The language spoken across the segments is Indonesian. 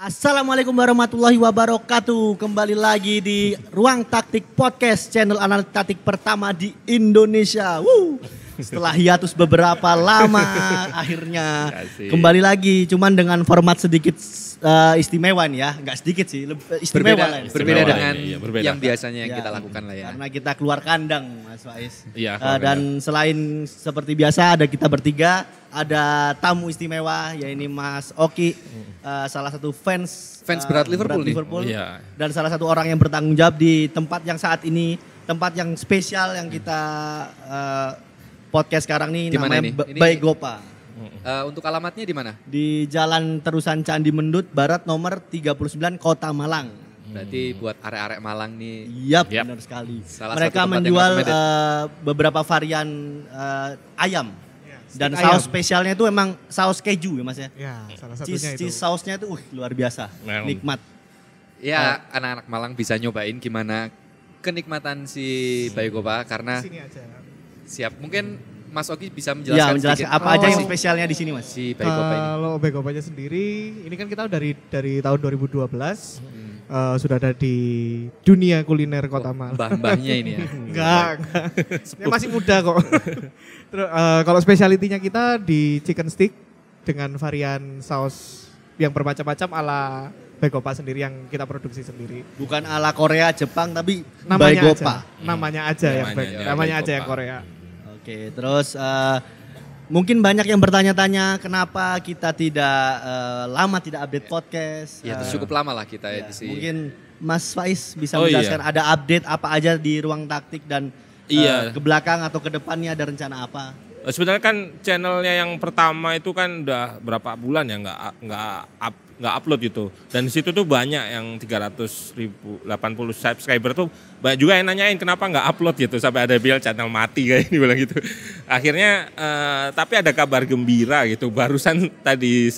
Assalamualaikum warahmatullahi wabarakatuh. Kembali lagi di Ruang Taktik Podcast, channel analitik taktik pertama di Indonesia. Setelah hiatus beberapa lama, akhirnya kembali lagi. Cuman dengan format sedikit istimewa nih ya, nggak sedikit sih, istimewa lah. Berbeda dengan berbeda. yang biasanya yang kita lakukan lah ya. Karena kita keluar kandang, Mas Faiz. Iya, Dan selain seperti biasa ada kita bertiga, ada tamu istimewa yaitu Mas Oki, salah satu fans berat Liverpool nih. Iya. Dan salah satu orang yang bertanggung jawab di tempat yang saat ini, tempat yang spesial yang kita podcast sekarang ini. Dimana namanya ini? Baik Gopa. Untuk alamatnya di mana? Di Jalan Terusan Candi Mendut Barat nomor 39 Kota Malang. Berarti buat arek-arek Malang nih. Yap. Yap. Benar sekali. Salah Mereka satu tempat yang menjual recommended. beberapa varian ayam. Dan steak saus ayam. spesialnya itu emang saus keju ya Mas ya. Ya, salah satunya itu. Cheese sausnya itu luar biasa. Memang. Nikmat. Ya, anak-anak Malang bisa nyobain gimana kenikmatan si Bayogopa karena Sini aja. siap. Mungkin Mas Oki bisa Ya, menjelaskan menjelaskan sedikit apa aja yang Oh. spesialnya di sini Mas. si Bayogopa ini. Kalau Begopanya sendiri, ini kan kita dari tahun 2012 sudah ada di dunia kuliner Kota Malang. Mbah-mbahnya ini ya. Enggak. Ini masih muda kok. Terus kalau spesialitinya kita di chicken stick dengan varian saus yang bermacam-macam ala Begopa sendiri yang kita produksi sendiri. Bukan ala Korea, Jepang tapi Namanya Baegopa. aja. Namanya aja yang namanya aja yang Korea. Oke, terus mungkin banyak yang bertanya-tanya kenapa kita tidak lama tidak update podcast. Ya, itu cukup lama lah kita ya, Ya, di sini. mungkin Mas Faiz bisa Oh, menjelaskan ada update apa aja di ruang taktik dan Iya. ke belakang atau ke depannya ada rencana apa? Sebenarnya kan channelnya yang pertama itu kan udah berapa bulan ya nggak upload gitu. Dan di situ tuh banyak yang 300.080 subscriber tuh banyak juga yang nanyain kenapa nggak upload gitu sampai ada bilang channel mati kayak ini bilang gitu. Akhirnya tapi ada kabar gembira gitu. Barusan tadi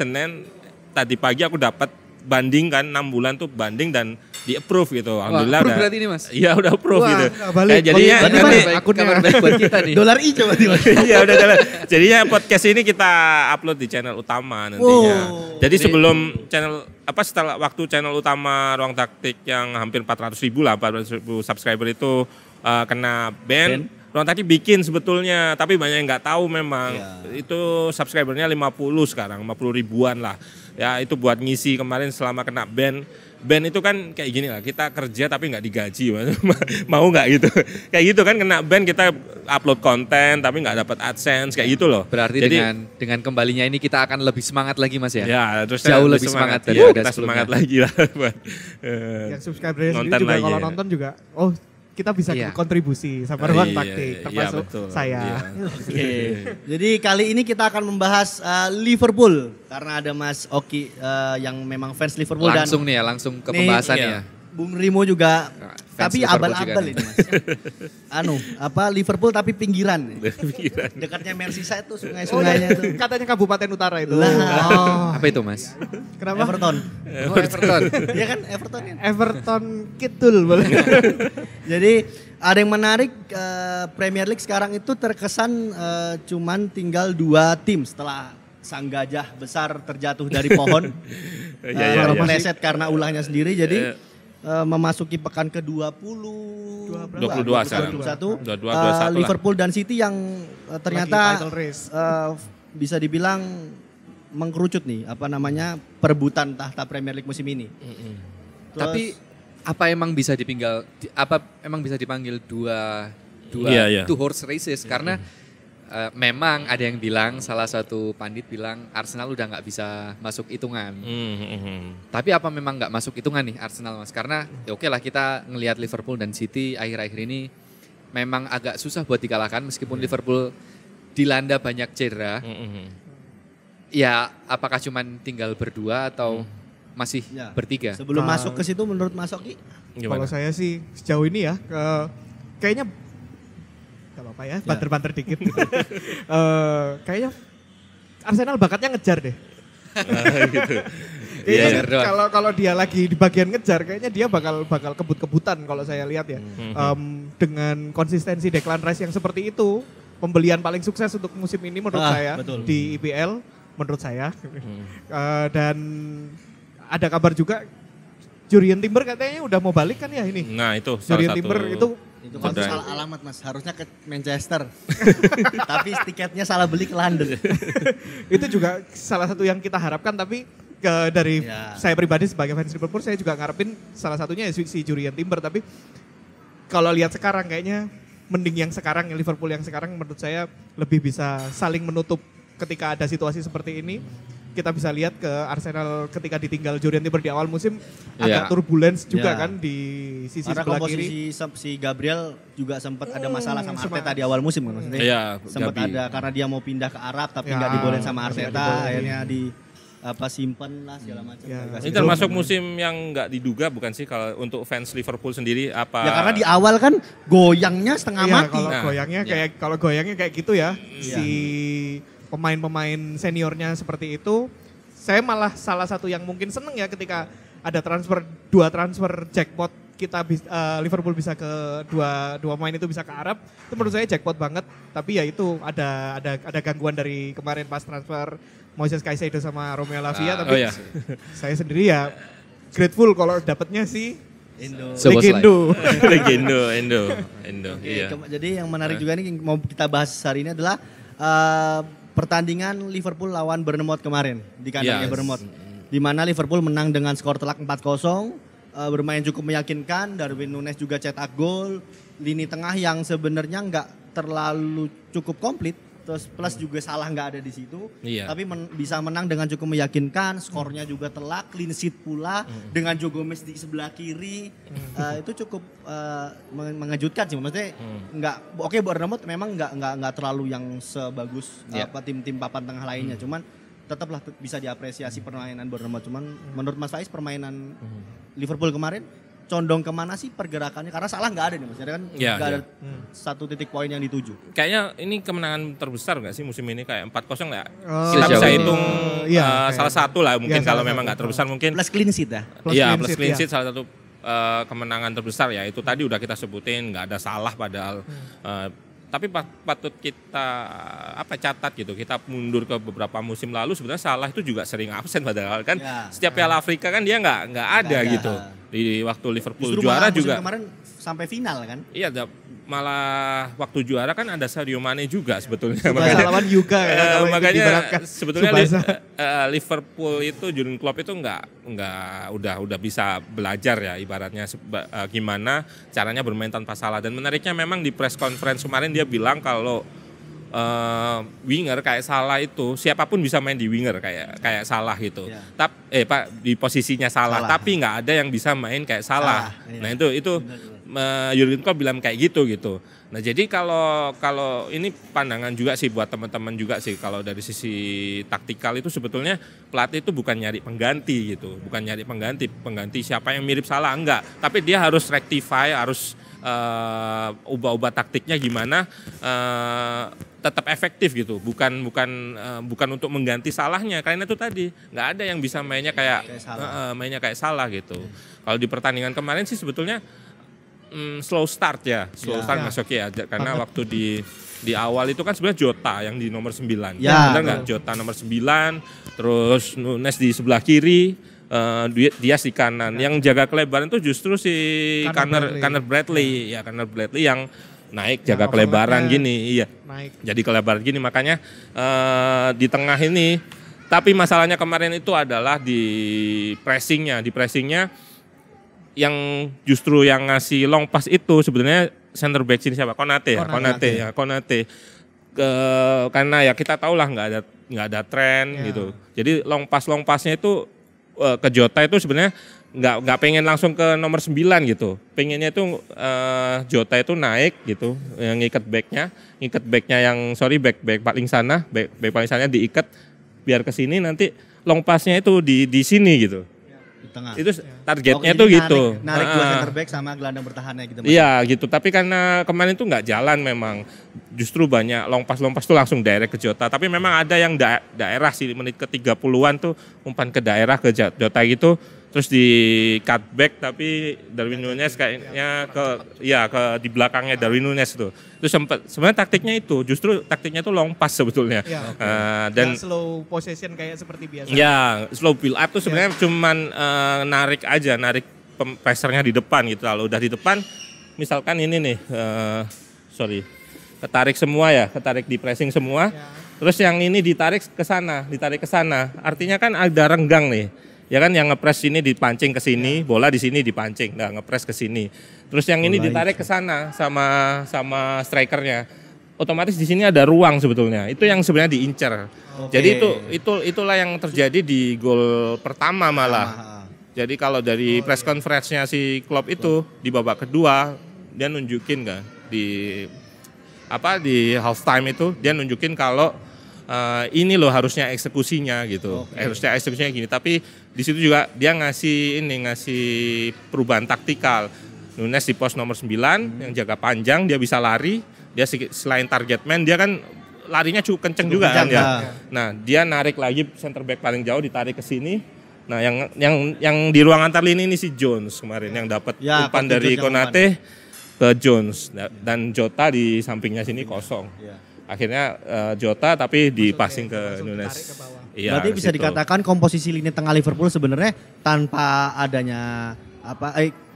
pagi aku dapat banding kan 6 bulan tuh banding dan di approve gitu. Alhamdulillah. approve berarti ini, Mas? Iya udah approve Wah, gitu. nggak balik. Jadinya Berarti nanti kabar baik buat kita nih. Dolar hijau berarti Mas. iya udah jalan. Jadinya podcast ini kita upload di channel utama nantinya. Wow. Jadi sebelum setelah waktu channel utama Ruang Taktik yang hampir 400.000 subscriber itu kena ban. Ruang Taktik bikin sebetulnya, tapi banyak yang nggak tahu memang. Iya. Itu subscribernya 50 sekarang, 50 ribuan lah. Ya itu buat ngisi kemarin selama kena ban. Ban itu kan kayak gini lah, kita kerja tapi nggak digaji, mau nggak gitu. Kayak gitu kan kena ban kita upload konten tapi nggak dapat AdSense kayak gitu loh. Berarti jadi, dengan kembalinya ini kita akan lebih semangat lagi Mas ya? ya terus Jauh lebih semangat ya, daripada kita sebelumnya. semangat lagi lah buat Yang subscribernya sendiri nonton juga lagi kalau ya. nonton juga, kita bisa Iya. kontribusi sama ruang Iya, taktik, iya, termasuk betul. saya. Iya. Oke. Jadi kali ini kita akan membahas Liverpool karena ada Mas Oki yang memang fans Liverpool Langsung dan nih ya, langsung ke Nih, pembahasan iya. ya. Bung Rimo juga Fans tapi Liverpool abal-abal juga ini Mas. Liverpool tapi pinggiran. Pikiran. Dekatnya Merseyside tuh sungai-sungainya tuh. Katanya Kabupaten Utara itu. Lah. Apa itu Mas? Kenapa? Everton. Oh, Everton. Iya kan Everton kan. Everton Kidul boleh. Jadi ada yang menarik Premier League sekarang itu terkesan cuman tinggal 2 tim setelah sang gajah besar terjatuh dari pohon. Iya, iya. Meleset karena ulahnya sendiri jadi memasuki pekan ke-20 22 sekarang. 21 22 lah. Liverpool dan City yang Lagi ternyata title race. bisa dibilang mengkerucut nih perebutan tahta Premier League musim ini. Terus- Tapi apa emang bisa dipanggil dua Iya, iya. two horse races karena memang ada yang bilang, salah satu pandit bilang Arsenal udah nggak bisa masuk hitungan. Tapi apa memang nggak masuk hitungan nih Arsenal Mas? Karena ya oke lah kita ngelihat Liverpool dan City akhir-akhir ini memang agak susah buat dikalahkan meskipun Liverpool dilanda banyak cedera. Ya apakah cuman tinggal berdua atau masih Ya. bertiga? Sebelum masuk ke situ menurut Mas Oki Kalau saya sih sejauh ini ya, kayaknya gak apa-apa ya, banter-banter dikit. Kayaknya Arsenal bakatnya ngejar deh. gitu. Kayaknya Ngejar doang. kalau dia lagi di bagian ngejar, kayaknya dia bakal kebut-kebutan kalau saya lihat ya. Dengan konsistensi Declan Rice yang seperti itu, pembelian paling sukses untuk musim ini menurut saya betul. di IPL menurut saya. Dan ada kabar juga Jurrien Timber katanya udah mau balik kan ya ini. Nah itu salah Jurrien satu. Timber itu Kalau Betul. salah alamat Mas, harusnya ke Manchester. Tapi tiketnya salah beli ke London. itu juga salah satu yang kita harapkan, tapi dari Ya. saya pribadi sebagai fans Liverpool saya juga ngarepin salah satunya ya si Jurrien Timber, tapi kalau lihat sekarang kayaknya mending yang sekarang, yang Liverpool yang sekarang menurut saya lebih bisa saling menutup ketika ada situasi seperti ini. Kita bisa lihat ke Arsenal ketika ditinggal Jurrien Timber di awal musim agak turbulence juga Ya. kan di sisi Karena sebelah kiri. komposisi si Gabriel juga sempat ada masalah sama Arteta di awal musim kan maksudnya. Iya, Sempat Gabi. ada karena dia mau pindah ke Arab tapi Ya, nggak dibolehin sama nggak Arteta, dibolehin. akhirnya simpen lah segala macam. Ya. Agak Ini sedikit. termasuk musim yang nggak diduga bukan sih kalau untuk fans Liverpool sendiri apa? Ya karena di awal kan goyangnya setengah Iya, mati. kalau Nah, goyangnya kayak gitu ya. Si pemain-pemain seniornya seperti itu. Saya malah salah satu yang mungkin seneng ya ketika ada dua transfer jackpot Liverpool bisa ke dua pemain itu bisa ke Arab. Itu menurut saya jackpot banget. Tapi ya itu ada gangguan dari kemarin pas transfer Moises Caicedo sama Romeo Lavia, tapi iya. saya sendiri ya grateful kalau dapatnya si Indo. Szoboszlai. Legendo. Endo, Oke, iya. jadi yang menarik juga nih yang mau kita bahas hari ini adalah pertandingan Liverpool lawan Bournemouth kemarin di kandangnya Yes. Bournemouth. Di mana Liverpool menang dengan skor telak 4-0, bermain cukup meyakinkan, Darwin Núñez juga cetak gol, lini tengah yang sebenarnya nggak terlalu cukup komplit, terus plus juga Salah nggak ada di situ, Iya. tapi bisa menang dengan cukup meyakinkan, skornya juga telak, clean sheet pula dengan Joe Gomez di sebelah kiri, itu cukup mengejutkan sih, maksudnya nggak oke Bournemouth memang nggak terlalu yang sebagus tim-tim papan tengah lainnya, cuman tetaplah bisa diapresiasi permainan Bournemouth, cuman menurut Mas Faiz permainan Liverpool kemarin condong kemana sih pergerakannya? Karena Salah nggak ada nih Mas, kan Iya, nggak ada iya. satu titik poin yang dituju. Kayaknya ini kemenangan terbesar nggak sih musim ini kayak 4-0 nggak? Oh, Kita bisa sejauh ini. hitung Iya, salah satu lah mungkin Iya, kalau salah memang satu. nggak terbesar mungkin. Plus clean sheet ya. Iya, clean plus sheet, clean ya. sheet salah satu kemenangan terbesar ya. Itu tadi udah kita sebutin, nggak ada Salah padahal. Tapi patut kita catat gitu. Kita mundur ke beberapa musim lalu sebenarnya Salah itu juga sering absen padahal kan. Ya. Setiap Piala Afrika kan dia nggak ada ada. gitu. Di waktu Liverpool Justru juara malah musim juga. kemarin sampai final kan. Iya, malah waktu juara kan ada Sadio Mane juga sebetulnya. Bahasa lawan Yuga ya, kalau itu Makanya diibaratkan sebetulnya Tsubasa. Liverpool itu Jurgen Klopp itu nggak udah bisa belajar ya ibaratnya gimana caranya bermain tanpa Salah. Dan menariknya memang di press conference kemarin dia bilang kalau winger kayak Salah itu siapapun bisa main di winger kayak Salah gitu. Ya. Di posisinya Salah, Salah. tapi nggak ada yang bisa main kayak Salah. Iya. Nah itu Jurgen Klopp bilang kayak gitu. Nah jadi kalau ini pandangan juga sih buat teman-teman juga sih, kalau dari sisi taktikal itu sebetulnya pelatih itu bukan nyari pengganti gitu, bukan nyari pengganti siapa yang mirip Salah, enggak, tapi dia harus rectify, harus ubah-ubah taktiknya gimana tetap efektif gitu, bukan untuk mengganti Salahnya, karena itu tadi nggak ada yang bisa mainnya kayak Salah gitu. Kalau di pertandingan kemarin sih sebetulnya slow start masuk ya, karena waktu di awal itu kan sebenarnya Jota yang di nomor 9. Ya, benar nggak? Jota nomor 9, terus Núñez di sebelah kiri, Diaz di kanan. Yang jaga kelebaran itu justru si Conor Bradley yang naik jaga kelebaran gini, iya. Naik. Jadi kelebaran gini, makanya di tengah ini. Tapi masalahnya kemarin itu adalah di pressingnya yang justru yang ngasih long pass itu sebenarnya center back sini siapa? Konate. Karena ya kita tahu lah nggak ada tren gitu. Jadi long passnya itu ke Jota itu sebenarnya nggak pengen langsung ke nomor 9 gitu. Pengennya itu Jota itu naik gitu, yang ngikat backnya yang back paling sana, back paling sana diikat biar ke sini, nanti long passnya itu di sini gitu. Di tengah. Itu targetnya Oke, tuh jadi gitu. Narik dua center back sama gelandang bertahannya gitu. Mas. Iya gitu, tapi karena kemarin itu nggak jalan memang. Justru banyak long pass tuh langsung direct ke Jota. Tapi memang ada yang daerah sih menit ke 30-an tuh umpan ke daerah ke Jota gitu. terus di cutback tapi Darwin Núñez kayaknya ke di belakangnya Darwin Núñez itu sebenarnya taktiknya itu justru taktiknya itu long pass sebetulnya dan slow possession kayak seperti biasa. Ya slow build up tuh sebenarnya cuman narik passernya di depan gitu. Kalau udah di depan misalkan ini nih ketarik di pressing semua. Terus yang ini ditarik ke sana. Artinya kan ada renggang nih. Ya kan yang ngepres ini dipancing ke sini, bola di sini dipancing, ngepres ke sini. Terus yang ini ditarik ke sana sama strikernya. Otomatis di sini ada ruang sebetulnya. Itu yang sebenarnya diincar. Jadi itulah yang terjadi di gol pertama malah. Jadi kalau dari press conference-nya si Klopp itu di babak kedua dia nunjukin kan di half time itu dia nunjukin kalau ini loh harusnya eksekusinya gitu. Harusnya eksekusinya gini, tapi di situ juga dia ngasih perubahan taktikal. Núñez di pos nomor 9 yang jaga panjang, dia bisa lari, dia selain target man dia kan larinya cukup kenceng juga kan ya. Nah, dia narik lagi center back paling jauh ditarik ke sini. Nah, yang di ruang antar lini ini si Jones kemarin yang dapat umpan dari Konate ke Jones dan Jota di sampingnya sini kosong. Akhirnya Jota tapi di passing ke Núñez. Berarti bisa dikatakan komposisi lini tengah Liverpool sebenarnya tanpa adanya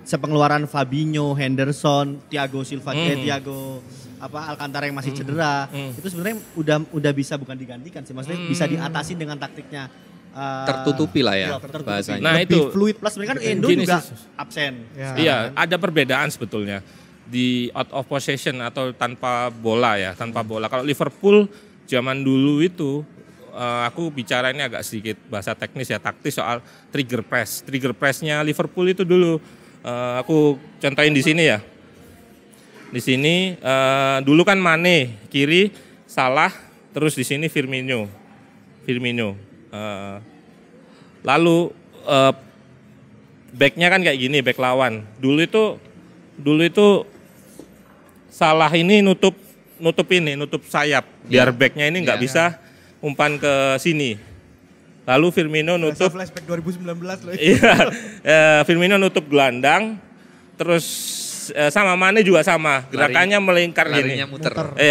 sepengeluaran Fabinho, Henderson, Thiago Silva, Thiago Alcantara yang masih cedera, itu sebenarnya udah bisa bukan digantikan sih, maksudnya bisa diatasi dengan taktiknya. Tertutupi lah ya bahasanya. Nah lebih fluid plus sebenarnya kan Endo juga absen. Iya, ada perbedaan sebetulnya di out of possession atau tanpa bola. Kalau Liverpool zaman dulu itu aku bicara ini agak sedikit bahasa teknis ya, taktis soal trigger press. Trigger pressnya Liverpool itu dulu aku contohin di sini ya. Di sini dulu kan Mane kiri, Salah, terus di sini Firmino. Lalu backnya kan kayak gini, back lawan. Dulu itu Salah ini nutup sayap biar backnya ini nggak bisa umpan ke sini. Lalu Firmino nutup flashback 2019 loh. Iya, Firmino nutup gelandang, terus sama Mane juga sama, gerakannya melingkar gini.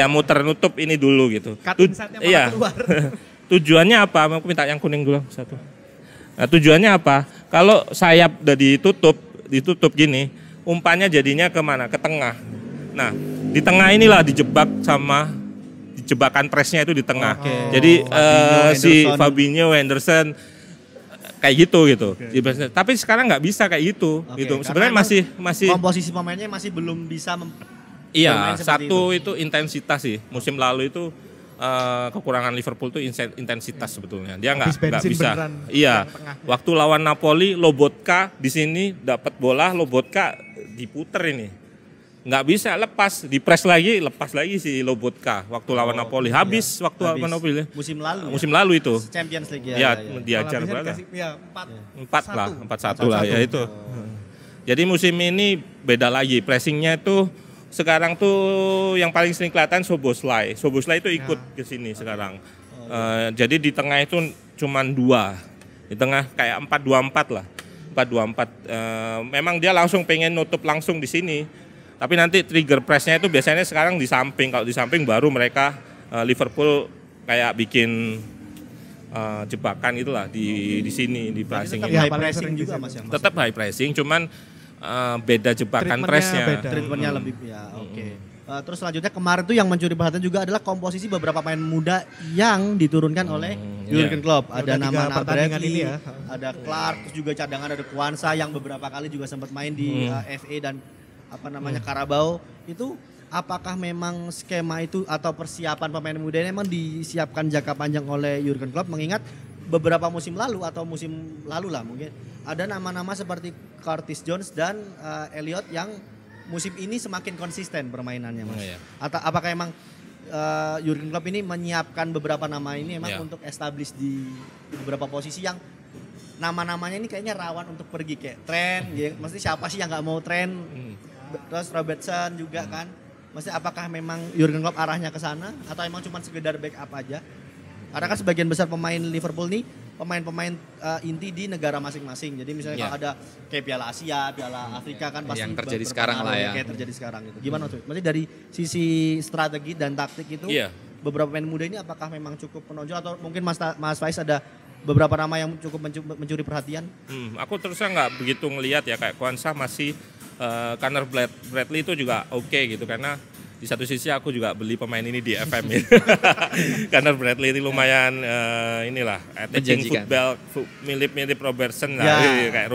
Muter nutup ini dulu gitu. Iya. Tujuannya apa? Aku minta yang kuning dulu satu. Nah, tujuannya apa? Kalau sayap udah ditutup gini, umpannya jadinya kemana? Ke tengah. Nah, di tengah inilah jebakan presnya itu di tengah. Jadi si Fabinho, Henderson kayak gitu. Tapi sekarang nggak bisa kayak gitu. Sebenarnya masih komposisi pemainnya masih belum bisa. Iya, satu itu intensitas sih. Musim lalu itu kekurangan Liverpool itu intensitas sebetulnya. Dia nggak bisa. Iya. Waktu lawan Napoli, Lobotka di sini dapat bola, Lobotka diputer ini. Nggak bisa lepas, dipres lagi, lepas lagi si Lobotka waktu lawan Napoli. Habis lawan Napoli. Musim lalu itu. Champions League diajar berapa? 4-1 lah ya itu. Jadi musim ini beda lagi, pressingnya itu sekarang tuh yang paling sering kelihatan Szoboszlai itu ikut ke sini sekarang. Jadi di tengah itu cuman 2. Di tengah kayak 4-2-4 lah. 4-2-4. Memang dia langsung pengen nutup langsung di sini. Tapi nanti trigger pressnya itu biasanya sekarang di samping. Kalau di samping baru mereka Liverpool kayak bikin jebakan itulah di sini di pressing. Tetap high pressing juga Mas. Tetap high pressing, cuman beda jebakan pressnya. Treatmentnya lebih terus selanjutnya kemarin tuh yang mencuri perhatian juga adalah komposisi beberapa pemain muda yang diturunkan oleh Jurgen Klopp. Ada nama Bradley, ada Clark, terus juga cadangan ada Kwanza yang beberapa kali juga sempat main di FA dan Carabao. Itu apakah memang skema itu atau persiapan pemain muda ini memang disiapkan jangka panjang oleh Jurgen Klopp, mengingat beberapa musim lalu atau musim lalu lah mungkin ada nama-nama seperti Curtis Jones dan Elliot yang musim ini semakin konsisten permainannya Mas. Atau apakah emang Jurgen Klopp ini menyiapkan beberapa nama ini memang untuk establish di beberapa posisi yang nama-namanya ini kayaknya rawan untuk pergi kayak Trent, mesti siapa sih yang nggak mau Trent, terus Robertson juga kan. Mesti apakah memang Jurgen Klopp arahnya ke sana atau emang cuma sekedar backup aja? Karena kan sebagian besar pemain Liverpool nih pemain-pemain inti di negara masing-masing. Jadi misalnya kalau ada kayak Piala Asia, Piala Afrika kan pasti yang terjadi sekarang lah ya. Kayak terjadi sekarang gitu. Gimana tuh? Maksudnya dari sisi strategi dan taktik itu beberapa pemain muda ini apakah memang cukup menonjol atau mungkin Mas Faiz ada beberapa nama yang cukup mencuri perhatian? Aku terusnya nggak begitu ngelihat ya, kayak Kwanzaa masih Connor Bradley itu juga oke gitu, karena di satu sisi aku juga beli pemain ini di FM ya. Karena Bradley ini lumayan inilah attacking football, mirip Robertson lah, kayak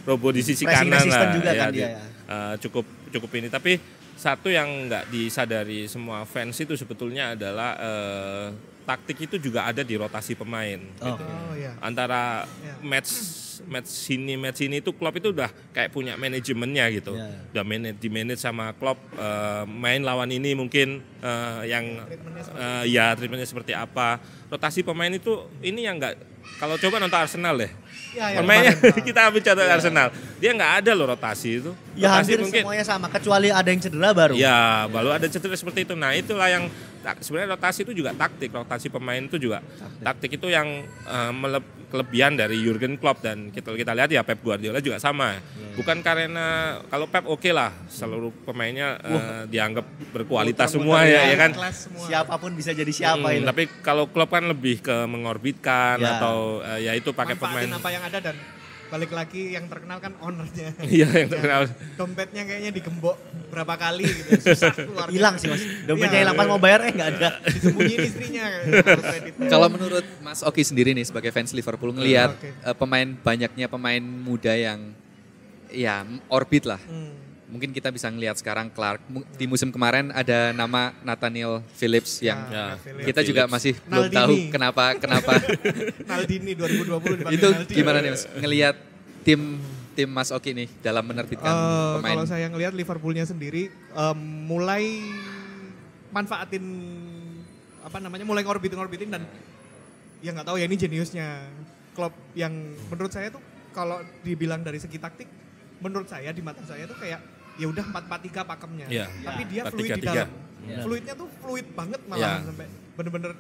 Robo di sisi kanan lah. Juga ya, kan dia ya. Cukup ini, tapi satu yang nggak disadari semua fans itu sebetulnya adalah taktik itu juga ada di rotasi pemain. Gitu. Antara match ini itu Klopp itu udah kayak punya manajemennya gitu. Udah di-manage sama Klopp, main lawan ini mungkin treatmentnya seperti apa. Rotasi pemain itu ini yang enggak, kalau coba nonton Arsenal deh. Pemainnya kita ambil contoh Arsenal. Dia nggak ada loh rotasi itu. Ya rotasi hampir mungkin semuanya sama kecuali ada yang cedera baru. Ya, baru ada cedera seperti itu. Nah, itulah yang sebenarnya rotasi itu juga taktik. Rotasi pemain itu juga taktik itu yang kelebihan dari Jurgen Klopp, dan kita lihat ya Pep Guardiola juga sama. Bukan karena kalau Pep oke lah, seluruh pemainnya dianggap berkualitas semua ya kan. Siapapun bisa jadi siapa itu. Tapi kalau Klopp kan lebih ke mengorbitkan atau ya itu pakai pemain apa yang ada, dan balik lagi yang terkenal kan ownernya. Iya, yang terkenal. Dompetnya kayaknya digembok berapa kali gitu. Susah keluar. Hilang sih Mas. Dompetnya hilang pas mau bayar nggak ada. Disembunyiin istrinya. Kalau menurut Mas Oki sendiri nih sebagai fans Liverpool ngelihat banyaknya pemain muda yang ya orbit lah. Mungkin kita bisa ngelihat sekarang Clark, di musim kemarin ada nama Nathaniel Phillips yang kita juga masih belum tahu kenapa Naldini 2020 dipanggil itu Naldini. gimana nih Mas ngelihat tim Mas Oki nih dalam menerbitkan pemain. Kalau saya ngelihat Liverpoolnya sendiri mulai manfaatin mulai ngorbitin dan ya nggak tahu ya, ini jeniusnya Klopp yang menurut saya tuh kalau dibilang dari segi taktik, menurut saya di mata saya tuh kayak ya udah 4-4-3 pakemnya. Tapi dia fluid di dalam. Fluidnya tuh fluid banget malah sampai bener-bener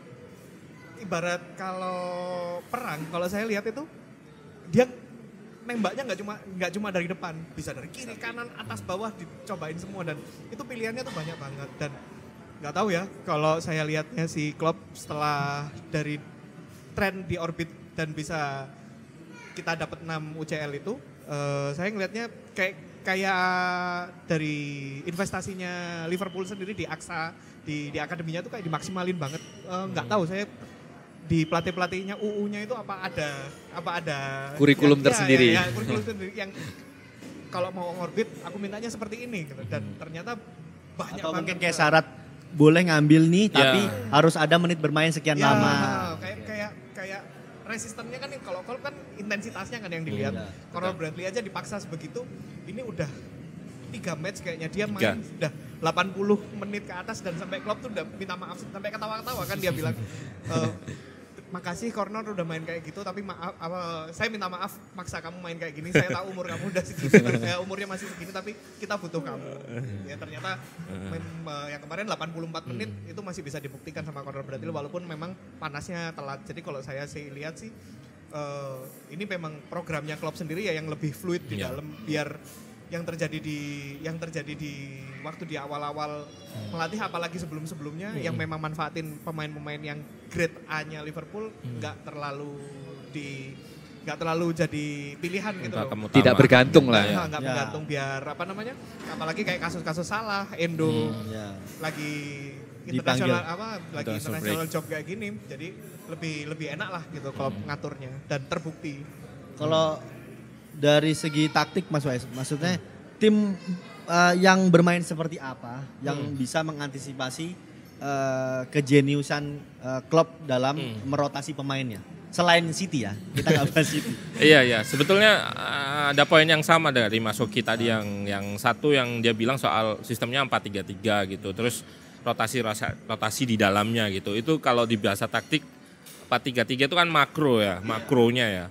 ibarat kalau perang, kalau saya lihat itu dia nembaknya nggak cuma dari depan, bisa dari kiri, kanan, atas, bawah dicobain semua, dan itu pilihannya tuh banyak banget. Dan nggak tahu ya, kalau saya lihatnya si Klopp setelah dari tren di orbit dan bisa kita dapat 6 UCL itu, saya ngelihatnya kayak dari investasinya Liverpool sendiri di AXA, di akademinya tuh kayak dimaksimalin banget. Nggak tahu saya di pelatihnya UU-nya itu apa ada kurikulum tersendiri. Ya, kurikulum sendiri yang kalau mau orbit aku mintanya seperti ini gitu. Dan ternyata banyak atau banget. mungkin kayak syarat boleh ngambil nih tapi harus ada menit bermain sekian lama. Kayak resistennya kan, kalau kan intensitasnya kan yang dilihat. Conor Bradley aja dipaksa sebegitu, ini udah 3 match kayaknya dia main udah 80 menit ke atas, dan sampai Klopp tuh udah minta maaf, sampai ketawa-ketawa kan dia bilang makasih Conor udah main kayak gitu, tapi saya minta maaf maksa kamu main kayak gini, saya tahu umur kamu udah segini, umurnya masih segini, tapi kita butuh kamu. Ya ternyata yang kemarin 84 menit itu masih bisa dibuktikan sama Conor Bradley, walaupun memang panasnya telat. Jadi kalau saya sih lihat sih ini memang programnya Klopp sendiri ya yang lebih fluid di dalam, biar yang terjadi di waktu di awal-awal melatih, apalagi sebelum-sebelumnya yang memang manfaatin pemain-pemain yang grade A-nya Liverpool nggak terlalu jadi pilihan gitu loh. Tidak bergantung lah ya. Nggak bergantung, biar apalagi kayak kasus-kasus Salah, Endo lagi international job kayak gini, jadi lebih enak lah gitu kalau ngaturnya dan terbukti. Kalau dari segi taktik Mas Wais, maksudnya tim yang bermain seperti apa yang bisa mengantisipasi kejeniusan Klopp dalam merotasi pemainnya? Selain City ya, kita nggak bahas City. Iya, sebetulnya ada poin yang sama dari Mas Oki tadi, yang satu yang dia bilang soal sistemnya 4-3-3 gitu, terus rotasi di dalamnya gitu. Itu kalau di bahasa taktik 4-3-3 itu kan makronya ya.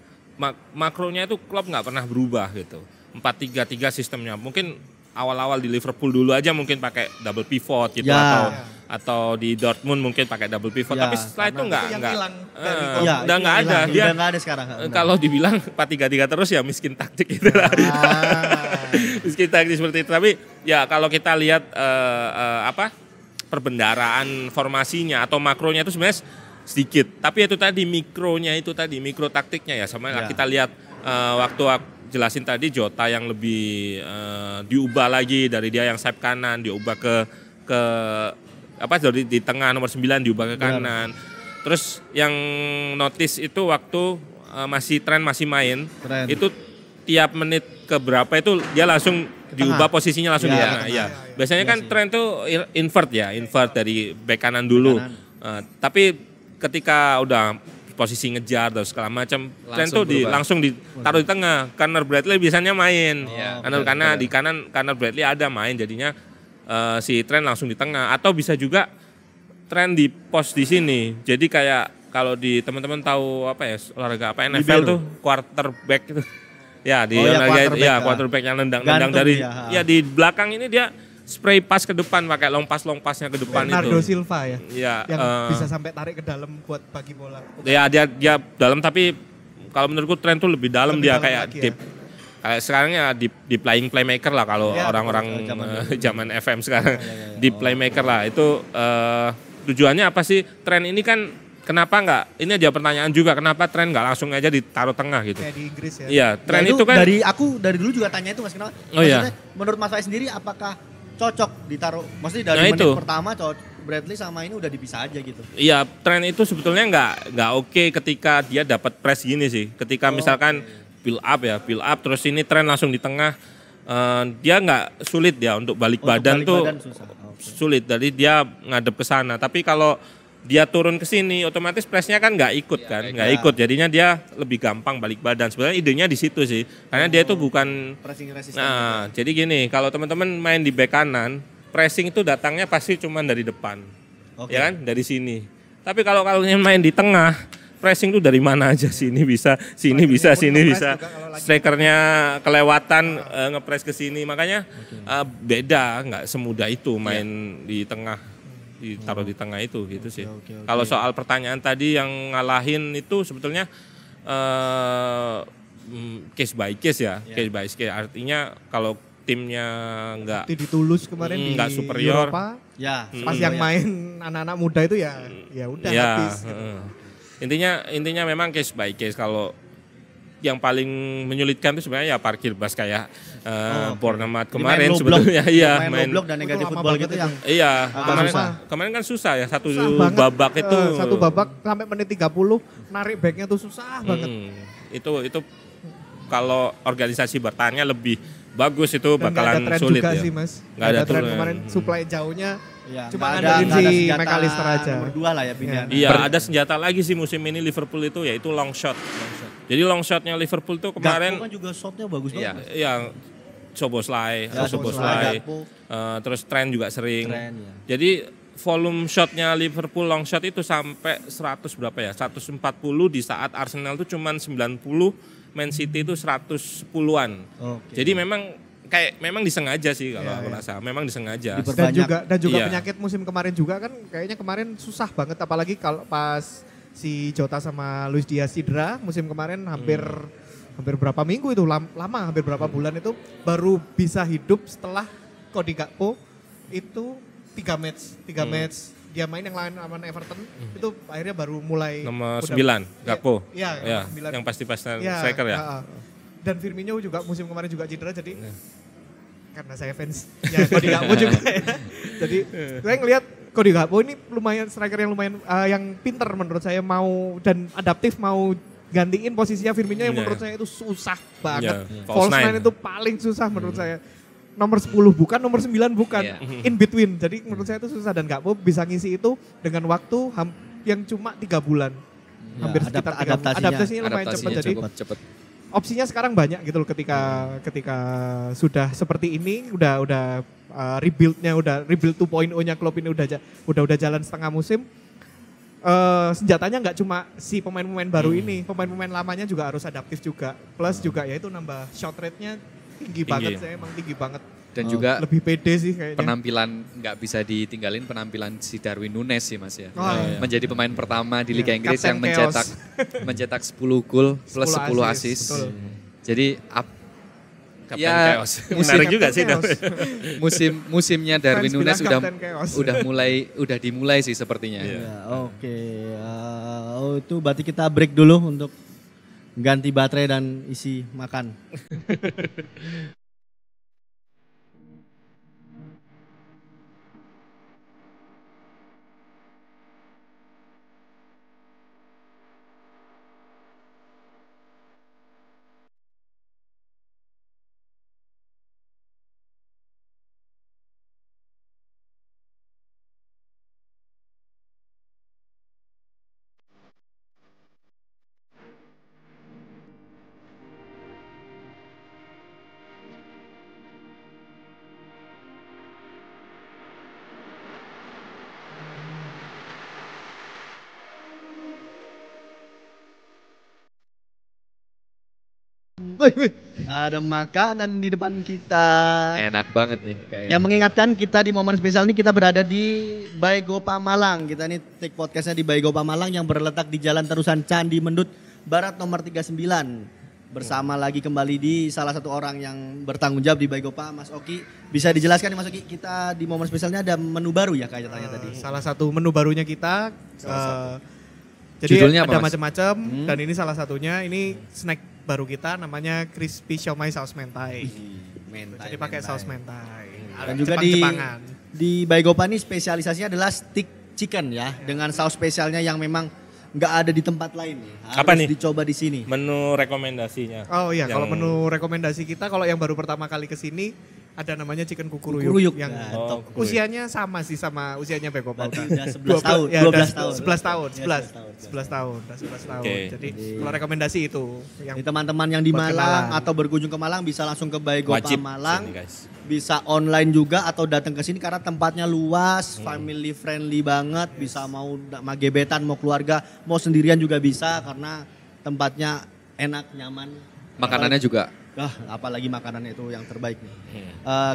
Makronya itu Klopp nggak pernah berubah gitu. 4-3-3 sistemnya. Mungkin awal-awal di Liverpool dulu aja mungkin pakai double pivot gitu, atau di Dortmund mungkin pakai double pivot, Ya, tapi setelah itu itu yang hilang dari Iya, udah itu nggak yang ada. hilang. Dia Udah nggak ada sekarang. kalau dibilang 4-3-3 terus ya miskin taktik itu lah. Miskin taktik seperti itu. Tapi ya kalau kita lihat perbendaraan formasinya atau makronya itu sebenarnya sedikit. Tapi itu tadi mikronya itu tadi mikro taktiknya ya sama Ya. kita lihat waktu jelasin tadi Jota yang lebih diubah lagi dari dia yang sayap kanan diubah ke dari di tengah nomor 9 diubah ke kanan. Terus yang notice itu waktu tren masih main Tren. itu tiap menit ke berapa itu dia langsung diubah posisinya langsung di Ya, tengah. ke Ya. tengah. Biasanya Iya kan sih. tren tuh invert dari back kanan dulu. Tapi ketika udah posisi ngejar dan segala macam, tren tuh langsung ditaruh di tengah. Connor Bradley biasanya main. Iya, Karena di kanan Connor Bradley ada main, jadinya si tren langsung di tengah. Atau bisa juga tren di pos di sini. Jadi kayak kalau di teman-teman tahu olahraga NFL Libero. tuh quarterback itu. Ya di Oh, ya, olahraga quarterback, quarterback yang nendang Gantung dari ya. di belakang ini dia spray pass ke depan pakai long passnya ke depan Bernardo itu. Silva ya. Ya, Yang bisa sampai tarik ke dalam buat bagi bola. ya dia dalam, tapi kalau menurutku tren tuh lebih dalam Lebih dia dalam kayak lagi deep. Kayak sekarang ya di playing playmaker lah kalau Ya, orang-orang zaman zaman FM sekarang di playmaker lah itu tujuannya apa sih tren ini kan kenapa nggak ini aja pertanyaan juga kenapa tren nggak langsung aja ditaruh tengah gitu. Kayak di Inggris ya. Iya tren Nah, itu kan dari dulu juga tanya itu Mas kenapa? Oh, iya. Menurut Mas Faiz sendiri apakah cocok ditaruh? Maksudnya dari Nah, menit itu. pertama Bradley sama ini udah dipisah aja gitu. iya tren itu sebetulnya nggak oke ketika dia dapat press gini sih. Ketika misalkan build up terus ini tren langsung di tengah dia nggak sulit dia untuk balik Untuk badan balik tuh badan susah. Oke. sulit. Jadi dia ngadep ke sana. Tapi kalau dia turun ke sini, otomatis pressnya kan nggak ikut kan, nggak ikut. Jadinya dia lebih gampang balik badan. Sebenarnya idenya di situ sih, karena dia itu bukan. Pressing resistance. Nah, jadi gini, kalau teman-teman main di back kanan, pressing itu datangnya pasti cuma dari depan, Oke. ya kan, dari sini. Tapi kalau kalian main di tengah, pressing itu dari mana aja, sini bisa, sini bisa, sini bisa. Strikernya kelewatan ngepress ke sini, makanya beda, nggak semudah itu main di tengah. Ditaruh di tengah itu gitu sih. Oke. Kalau soal pertanyaan tadi yang ngalahin itu sebetulnya case by case ya, case by case. Artinya kalau timnya nggak Di Toulouse kemarin di nggak superior. Eropa, Ya. pas yang main anak-anak muda itu ya udah ya, habis. intinya memang case by case. Kalau yang paling menyulitkan itu sebenarnya ya parkir bus kayak Bournemouth Jadi kemarin main low block. sebetulnya iya main low block dan negatif Itu lama football banget gitu itu. yang iya kemarin susah. kemarin kan susah ya satu Susah banget. babak itu Satu babak sampai menit 30 narik backnya tuh susah banget. itu kalau organisasi bertahannya lebih bagus itu Dan nggak bakalan ada tren sulit juga ya. sih mas. Nggak ada tren tren. kemarin supply jauhnya ya, cuma nggak ngandelin nggak si senjata McAllister aja. Nomor 2 lah ya pilihan. Iya, ada senjata lagi sih musim ini Liverpool itu yaitu long shot. Jadi long shotnya Liverpool tuh kemarin Gakpo kan juga shotnya bagus iya, banget. iya Soboslai, Ya, Soboslai. Gakpo. Terus Trent juga sering. Trent, ya. Jadi volume shotnya Liverpool long shot itu sampai 100 berapa ya? 140 di saat Arsenal tuh cuman 90, Man City itu 110-an. Oke. Jadi memang disengaja sih kalau aku rasa. Memang disengaja. Dan juga Iya. penyakit musim kemarin juga kan kayaknya kemarin susah banget apalagi kalau pas si Jota sama Luis Diaz cedera musim kemarin hampir berapa minggu itu lama hampir berapa bulan itu baru bisa hidup setelah Cody Gakpo itu 3 match dia main yang lawan Everton itu akhirnya baru mulai Nomor udah- 9, Gakpo. Iya, Ya, nomor 9. yang pasti-pasti Iya, striker ya. Dan Firmino juga musim kemarin juga cedera jadi karena saya fans ya Cody Gakpo juga ya. Jadi saya ngelihat Cody Gakpo ini lumayan striker yang lumayan yang pinter menurut saya mau dan adaptif mau gantiin posisinya Firmino yang Iya. menurut saya itu susah banget. Iya, False false 9 nine. itu paling susah menurut saya. Nomor 10 bukan, nomor 9 bukan. Iya. In between. Jadi menurut saya itu susah dan Gakpo bisa ngisi itu dengan waktu yang cuma 3 bulan. Ya, Hampir sekitar 3 bulan. Adaptasinya lumayan cepat jadi cukup cepet. opsinya sekarang banyak gitu loh ketika sudah seperti ini udah rebuild 2.0-nya klub ini udah jalan setengah musim. Senjatanya nggak cuma si pemain-pemain baru ini, pemain-pemain lamanya juga harus adaptif juga. Plus juga yaitu nambah shot rate-nya tinggi banget, saya emang tinggi banget. Dan juga Lebih pede sih kayaknya. penampilan nggak bisa ditinggalin penampilan si Darwin Nunes sih Mas ya. Oh, iya. Menjadi pemain pertama di Liga Iya, Inggris yang Kapten mencetak 10 gol plus 10 assist. Betul. Jadi Kapten ya Chaos. Menarik juga sih. Chaos. musimnya Darwin Fans Nunes bilang Kapten Chaos. udah dimulai sih sepertinya. Ya, oke. Itu berarti kita break dulu untuk ganti baterai dan isi makan. Ada makanan di depan kita. Enak banget nih kayaknya. Yang mengingatkan kita di momen spesial ini kita berada di Baigopa Malang. Kita ini take podcastnya di Baigopa Malang yang berletak di Jalan Terusan Candi Mendut Barat nomor 39. Bersama lagi kembali di salah satu orang yang bertanggung jawab di Baigopa, Mas Oki. Bisa dijelaskan nih Mas Oki, kita di momen spesialnya ada menu baru ya kayaknya tadi. Salah satu menu barunya kita. Jadi Judulnya apa, ada Mas? macam-macam dan ini salah satunya. Ini snack baru kita namanya crispy siomay saus mentai. Jadi pakai saus mentai. Dan juga di Jepang-Jepangan. Baigopa ini spesialisasinya adalah stick chicken ya, dengan saus spesialnya yang memang nggak ada di tempat lain. Harus Apa nih? dicoba di sini. Menu rekomendasinya. Oh iya, kalau Yang- menu rekomendasi kita kalau yang baru pertama kali ke sini ada namanya chicken kukuruyuk, Kukuruyuk. yang Nah, Oh, top. usianya sama sih sama usianya Baigopa. Berarti Udah udah 11 tahun, ya, 12 udah tahun. 11 tahun, Ya, 11 11 tahun, udah 11 tahun. Oke. Jadi kalau rekomendasi itu yang Jadi teman-teman yang di Buat Malang kenalan. atau berkunjung ke Malang bisa langsung ke Baigopa Wajib Malang. sini, guys. Bisa online juga atau datang ke sini karena tempatnya luas, family friendly banget, bisa mau gebetan, mau keluarga, mau sendirian juga bisa karena tempatnya enak, nyaman. Makanannya juga Apalagi makanannya itu yang terbaik nih.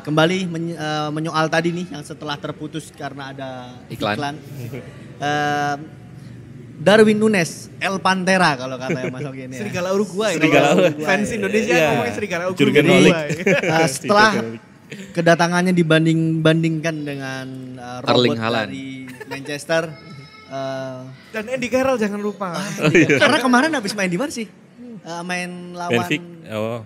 Kembali menyoal tadi nih yang setelah terputus karena ada Iklan. Darwin Nunes, El Pantera kalau kata Mas Oki ini. Ya. Serigala Uruguay. Serigala Kalau Uruguay. Fans Indonesia Iya. ngomongnya serigala Jurgen Uruguay. Nolik. Setelah kedatangannya dibandingkan dengan robot Erling Haaland. dari Manchester. Dan Andy Carroll jangan lupa. Karena kemarin habis main di mana sih? Main lawan Benfica. Oh.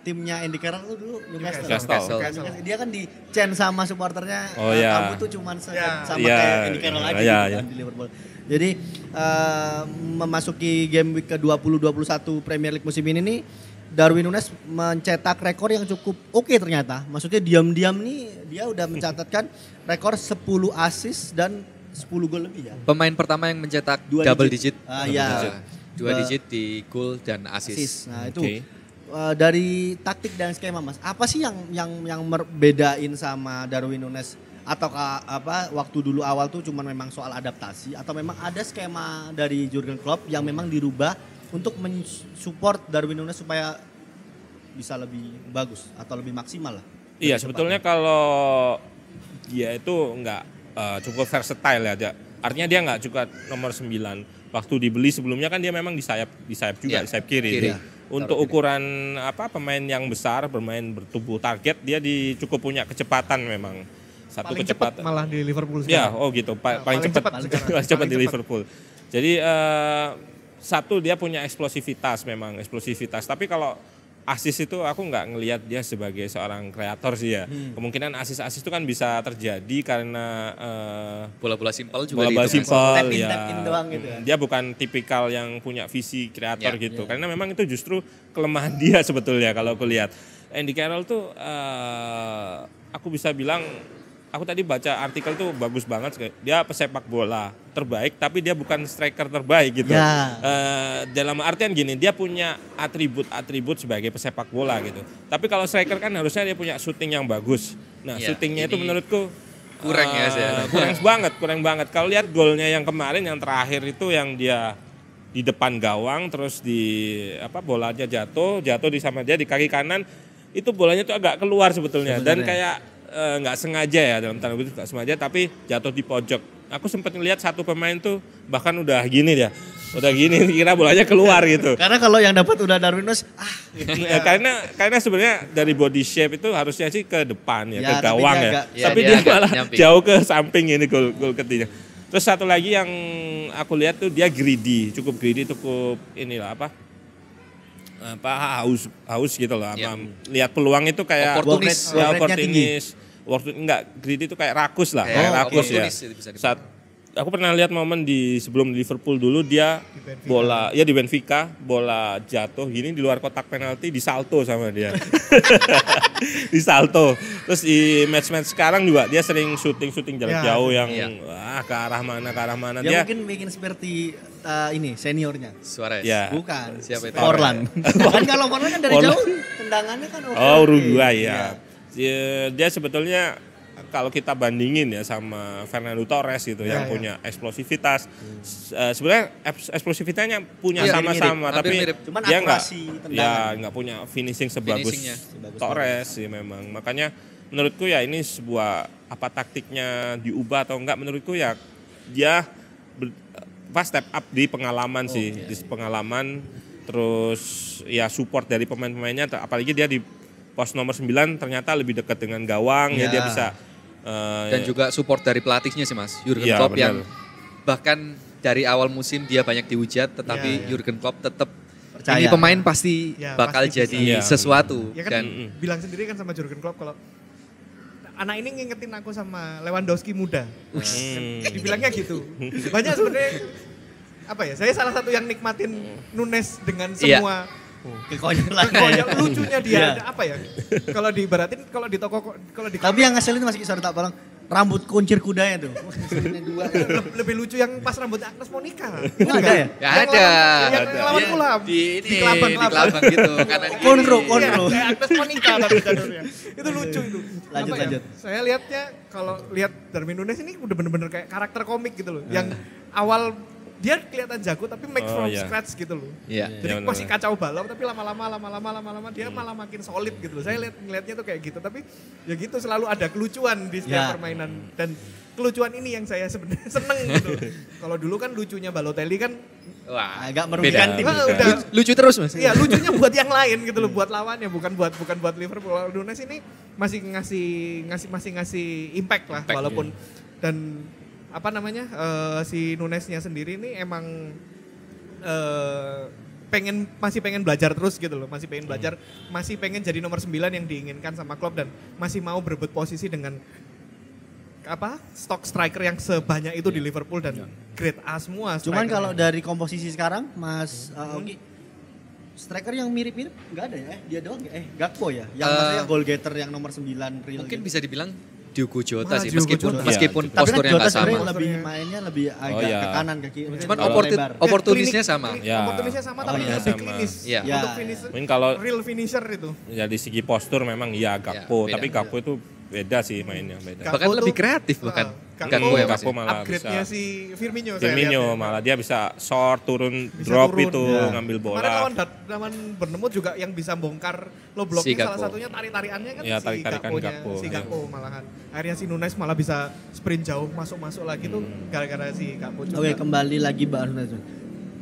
timnya Andy Carroll tuh dulu Newcastle. Newcastle. Dia kan di chain sama supporternya. Oh, iya. Kamu tuh cuman sama Iya. kayak Andy Carroll aja Iya, gitu kan di Liverpool. Jadi memasuki game week ke-20-21 Premier League musim ini nih Darwin Nunes mencetak rekor yang cukup oke ternyata. Maksudnya diam-diam nih dia udah mencatatkan rekor 10 assist dan 10 gol lebih ya. pemain pertama yang mencetak Dua double digit. digit. Iya. Dua Ba- digit di gol dan assist. Assist. Nah, itu Oke. dari taktik dan skema Mas. Apa sih yang bedain sama Darwin Nunes ataukah waktu dulu awal tuh cuman memang soal adaptasi atau memang ada skema dari Jurgen Klopp yang memang dirubah untuk mensupport Darwin Nunes supaya bisa lebih bagus atau lebih maksimal lah. Iya, sebetulnya kalau dia itu nggak cukup versatile ya. Artinya dia nggak cukup nomor 9. Waktu dibeli sebelumnya kan dia memang di sayap juga, Iya, di sayap kiri. kiri. Untuk Taruh kiri. ukuran pemain yang besar, bermain bertubuh target, dia cukup punya kecepatan memang. Satu Paling cepat kecepatan. malah di Liverpool Ya, sekarang. oh gitu. Paling paling cepat, cepat sekarang. paling cepat Paling di cepat. Liverpool. Jadi satu dia punya eksplosivitas memang, eksplosivitas. Tapi kalau asis itu aku nggak ngelihat dia sebagai seorang kreator sih ya. Kemungkinan asis-asis itu kan bisa terjadi karena Bola-bola simpel juga bola-bola dihitung, Mas. simpel Tap in ya. doang gitu ya. Dia bukan tipikal yang punya visi kreator Ya, gitu. Karena memang itu justru kelemahan dia sebetulnya kalau aku lihat. Andy Carroll tuh aku bisa bilang, aku tadi baca artikel tuh bagus banget. Dia pesepak bola terbaik tapi dia bukan striker terbaik gitu. Ya. Dalam artian gini, dia punya atribut-atribut sebagai pesepak bola gitu. Tapi kalau striker kan harusnya dia punya shooting yang bagus. Nah, Ya, shootingnya itu ini menurutku kurang ya, saya. kurang banget. Kalau lihat golnya yang kemarin yang terakhir itu yang dia di depan gawang terus bolanya jatuh di sama dia di kaki kanan. itu bolanya tuh agak keluar sebetulnya. Dan kayak nggak sengaja ya, dalam tanda kutip nggak sengaja, tapi jatuh di pojok. Aku sempat ngelihat satu pemain tuh bahkan udah gini dia, udah gini kira bolanya keluar gitu. Karena kalau yang dapat udah Darwin Nunes, gitu Ya, karena sebenarnya dari body shape itu harusnya sih ke depan ya, Ya, ke tapi gawang dia ya. agak- Tapi dia dia agak malah nyamping. jauh ke samping ini gol ketiga. Terus satu lagi yang aku lihat tuh dia greedy, cukup inilah apa haus gitu loh. Ya. Lihat peluang itu kayak Oportunis. ya, Work rate-nya tinggi. enggak, greedy itu kayak rakus lah, Kayak kayak rakus ya. oportunis itu bisa dibilang. Saat aku pernah lihat momen sebelum di Liverpool dulu dia Benfica. bola ya di Benfica bola jatuh gini di luar kotak penalti disalto sama dia. Disalto. Terus di match-match sekarang juga dia sering syuting jarak Ya, jauh yang iya. wah ke arah mana dia dia. mungkin bikin seperti ini seniornya. Suarez. Ya. Bukan. Siapa itu? Forlan. Kan kalau Forlan kan dari Forlan. jauh tendangannya kan oke. Oh, Uruguay ya. Dia sebetulnya kalau kita bandingin ya sama Fernando Torres gitu Ya, yang ya. punya eksplosivitas. Sebenarnya eksplosivitasnya punya Iya, sama-sama mirip, tapi hampir mirip. Cuman dia akurasi tendangan. nggak punya finishing sebagus Finishingnya. Torres sih memang. Makanya menurutku ya ini sebuah apa taktiknya diubah atau enggak, menurutku ya dia step up di pengalaman sih, di pengalaman terus ya support dari pemain-pemainnya apalagi dia di pos nomor 9 ternyata lebih dekat dengan gawang ya, Ya. dia bisa Dan juga support dari pelatihnya sih Mas, Jurgen Iya, Klopp benar. yang bahkan dari awal musim dia banyak dihujat, tetapi Iya, iya. Jurgen Klopp tetap Percaya. ini pemain pasti Ya, bakal pasti jadi bisa. Iya. sesuatu. Ya kan Dan bilang sendiri kan sama Jurgen Klopp kalau anak ini ngingetin aku sama Lewandowski muda. Dibilangnya gitu. Banyak sebenarnya apa ya? Saya salah satu yang nikmatin Nunes dengan Iya. semua Kekonyolan. konyol lucunya dia. Iya. Ada apa ya? Kalau diibaratin kalau di toko kalau di Tapi yang ngeselin masih sorry tak palang rambut kuncir kudanya tuh. Ini dua. lebih lucu yang pas rambutnya Agnes Monica. Emang ada ya? ya Yang ada. Yang lawan Dia Fulham. Di Kelabang-kelabang. kelabang gitu. Karena Konro. Iya, kayak Agnes Monica tapi jadulnya. Itu lucu itu. Lanjut, Apa ya? lanjut. Saya lihatnya kalau lihat Darwin Nunes ini udah bener-bener kayak karakter komik gitu loh. Yang awal dia kelihatan jago tapi make Oh, from iya. scratch gitu loh. Iya. Jadi Iya, masih benar. kacau balau tapi lama-lama dia malah makin solid gitu loh. Saya ngelihatnya tuh kayak gitu tapi ya gitu selalu ada kelucuan di setiap Ya. permainan dan kelucuan ini yang saya sebenarnya seneng gitu. Kalau dulu kan lucunya Balotelli kan Wah, Agak merugikan beda. tim. udah Lucu terus Mas. iya lucunya buat yang lain gitu loh, buat lawannya bukan buat Liverpool. Kalau Nunes ini masih ngasih impact lah Impact, walaupun dan apa namanya si Nunesnya sendiri ini emang masih pengen belajar terus gitu loh, masih pengen belajar, masih pengen jadi nomor 9 yang diinginkan sama Klopp dan masih mau berebut posisi dengan stok striker yang sebanyak itu di Liverpool dan grade A semua. Cuman strikernya. kalau dari komposisi sekarang Mas Ogi striker yang mirip-mirip enggak ada ya? Dia doang ya? Gakpo ya? Yang maksudnya goal getter yang nomor 9 real Mungkin gitu. bisa dibilang Diogo Jota Malah sih, Diogo meskipun Jota. meskipun Iya, Tapi kan posturnya Jota nggak sama. sebenarnya lebih mainnya lebih agak iya. ke kanan ke kiri. Cuman Kalau lebar. oportunisnya sama. Ya. Oportunisnya sama tapi Oportunisnya lebih sama. klinis. Iya. Untuk Ya, finish, Mungkin kalau real finisher itu. ya di segi postur memang iya Gakpo, beda. tapi Gakpo itu beda sih mainnya, beda. Gakpo Bahkan tuh- lebih kreatif bahkan. Gakpo- Gakpo ya Mas. Gakpo malah Upgrade-nya bisa. si Firmino saya Firmino lihat ya. malah dia bisa short turun Bisa drop turun. itu Ya. ngambil Kemarin bola. lawan Bournemouth juga yang bisa bongkar low blocknya Si Gakpo. salah satunya tarik-tariannya kan Ya, si tarik-tarikan Gakponya, Gakpo, si ya. Gakpo malahan. Akhirnya si Nunes malah bisa sprint jauh masuk-masuk lagi tuh gara-gara si Gakpo juga. Oke, kembali lagi Mbak Aruna.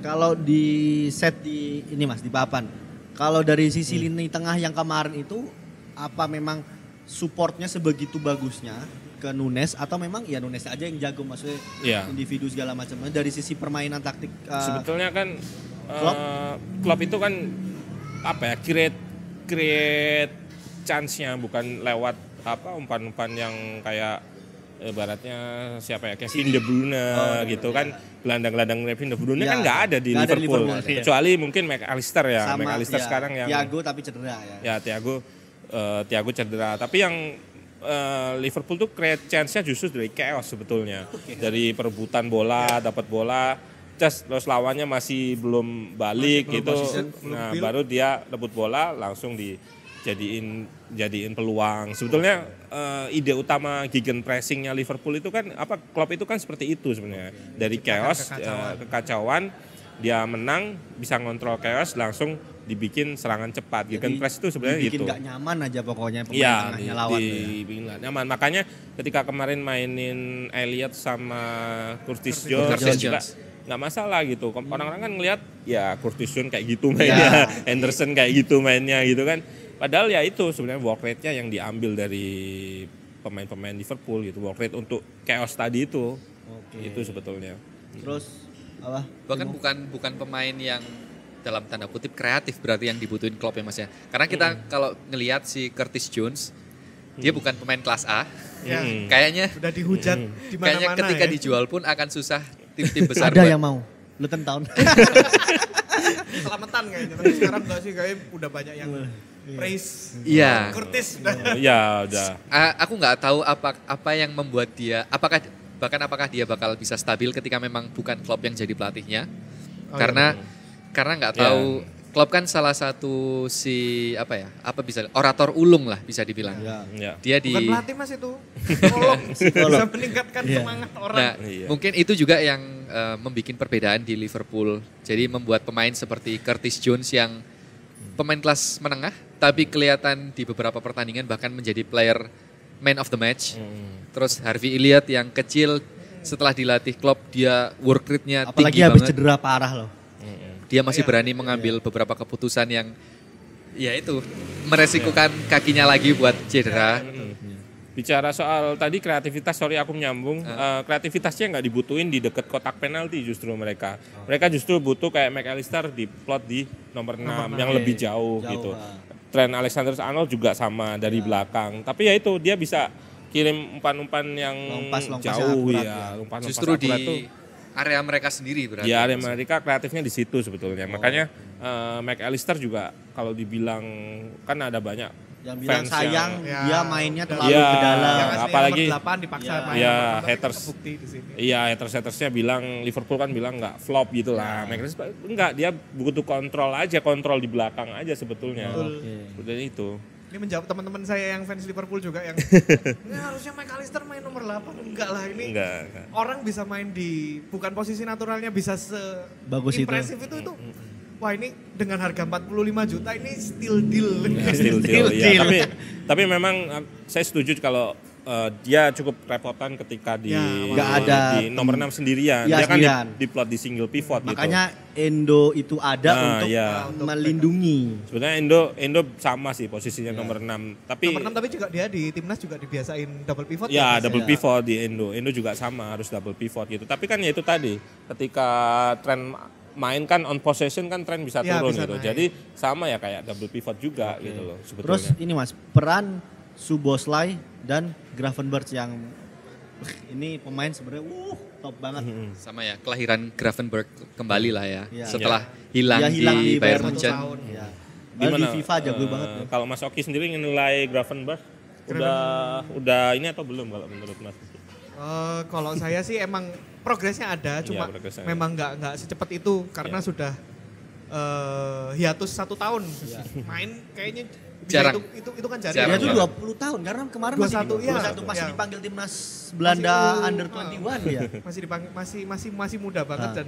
Kalau di set di ini Mas di papan. Kalau dari sisi lini tengah yang kemarin itu apa memang supportnya sebegitu bagusnya ke Nunes atau memang ya Nunes aja yang jago maksudnya Iya. individu segala macam. Dari sisi permainan taktik Sebetulnya kan Klopp? Klopp itu kan apa ya create chance-nya bukan lewat apa umpan-umpan yang kayak ibaratnya siapa ya Kevin De Bruyne gitu kan gelandang-gelandang Kevin De Bruyne Ya, kan nggak ada di nggak ada di Liverpool, Liverpool, iya. kecuali mungkin McAllister ya sama McAllister sekarang yang Thiago tapi cedera ya. ya Thiago cedera tapi yang Liverpool tuh create chance-nya justru dari chaos sebetulnya dari perebutan bola dapat bola terus lawannya masih belum balik Masih belum gitu posisi, belum nah build. baru dia rebut bola langsung jadiin peluang sebetulnya ide utama gegen pressingnya Liverpool itu kan Klopp itu kan seperti itu sebenarnya dari chaos kekacauan. kekacauan dia menang bisa ngontrol chaos langsung dibikin serangan cepat. Gegenpress itu sebenarnya dibikin gitu. nggak nyaman aja pokoknya pemain Iya, tengahnya lawan. dibikin nggak nyaman. Makanya ketika kemarin mainin Elliot sama Curtis Jones juga nggak masalah gitu. Orang-orang kan ngelihat ya Curtis Jones kayak gitu mainnya, Henderson kayak gitu mainnya gitu kan. Padahal ya itu sebenarnya work rate-nya yang diambil dari pemain-pemain Liverpool gitu. Work rate untuk chaos tadi itu. Itu sebetulnya. Terus apa? Bahkan bukan pemain yang dalam tanda kutip kreatif berarti yang dibutuhin Klopp ya Mas ya. Karena kita kalau ngelihat si Curtis Jones, dia bukan pemain kelas A. Ya. Kayaknya Udah dihujat di kayaknya mana-mana ketika ya. dijual pun akan susah tim-tim besar. Ada yang mau. Luton Town. Selamatan kayaknya. Tapi sekarang enggak sih, kayaknya udah banyak yang praise. Iya. Curtis udah. Ya udah. Aku nggak tahu apa yang membuat dia, apakah dia bakal bisa stabil ketika memang bukan Klopp yang jadi pelatihnya. Karena nggak tahu, Klopp kan salah satu orator ulung lah bisa dibilang. Ya. Dia Bukan pelatih Mas itu. Tolong bisa meningkatkan semangat orang. Nah, mungkin itu juga yang membuat perbedaan di Liverpool. Jadi membuat pemain seperti Curtis Jones yang pemain kelas menengah, tapi kelihatan di beberapa pertandingan bahkan menjadi player man of the match. Terus Harvey Elliott yang kecil setelah dilatih Klopp dia work rate-nya tinggi Apalagi habis banget. cedera parah loh. Dia masih berani mengambil beberapa keputusan yang ya itu meresikukan kakinya lagi buat cedera. Bicara soal tadi kreativitas, sorry aku menyambung, kreativitasnya nggak dibutuhin di dekat kotak penalti justru mereka. Mereka justru butuh kayak McAllister di plot di nomor 6 yang lebih jauh gitu. Trent Alexander-Arnold juga sama dari belakang. Tapi ya itu dia bisa kirim umpan-umpan yang jauh ya. Umpan-umpan Justru di akurat tuh. area mereka sendiri berarti. Ya area mereka kreatifnya di situ sebetulnya. Makanya McAllister juga kalau dibilang kan ada banyak Yang bilang fans sayang yang- dia mainnya terlalu Iya. ke dalam. Yang asli apalagi- nomor 8 dipaksa main. Iya, nomor 8, haters. terbukti di sini. Iya, haters-hatersnya bilang Liverpool kan bilang nggak flop gitu lah. McAllister enggak, dia butuh kontrol di belakang aja sebetulnya. Udah itu. Ini menjawab teman-teman saya yang fans Liverpool juga yang ini harusnya McAllister main nomor 8. Enggak lah, ini Enggak. orang bisa main di bukan posisi naturalnya bisa Bagus itu. impresif itu. Wah, ini dengan harga 45 juta ini still deal. Still deal, ya. Tapi memang saya setuju kalau dia cukup repotan ketika di, Ya, nggak ada di nomor 6 sendirian. Ya, Dia kan sendirian. di plot di single pivot Makanya Endo itu ada Nah, untuk iya. melindungi. gitu. Sebenarnya Endo sama sih posisinya nomor 6. Tapi Nomor 6 tapi juga dia di timnas juga dibiasain double pivot. ya Mas? double Ya. pivot di Endo. Endo juga sama harus double pivot gitu. Tapi kan ya itu tadi ketika tren main kan on possession kan tren bisa Ya, turun bisa gitu. naik. Jadi sama ya kayak double pivot juga gitu loh Terus sebetulnya. ini Mas, peran Szoboszlai dan Gravenberch yang ini pemain sebenarnya top banget. Sama ya, kelahiran Gravenberch kembali lah ya. Iya. Setelah hilang, Dia hilang di di Bayern Bayern Munchen. tahun. Ya. Gimana? Di FIFA jago banget. ya. Kalau Mas Oki sendiri nilai Gravenberch udah ini atau belum kalau menurut Mas? Kalau saya sih emang progresnya ada, cuma progresnya memang nggak secepat itu karena sudah hiatus 1 tahun main kayaknya bisa Jarang. itu kan jarang. Jarang. Dia tuh Jarang. 20 tahun karena kemarin 21, iya. 21 masih Iya. dipanggil timnas Belanda Masih, under 21 ya. masih dipanggil, masih muda banget dan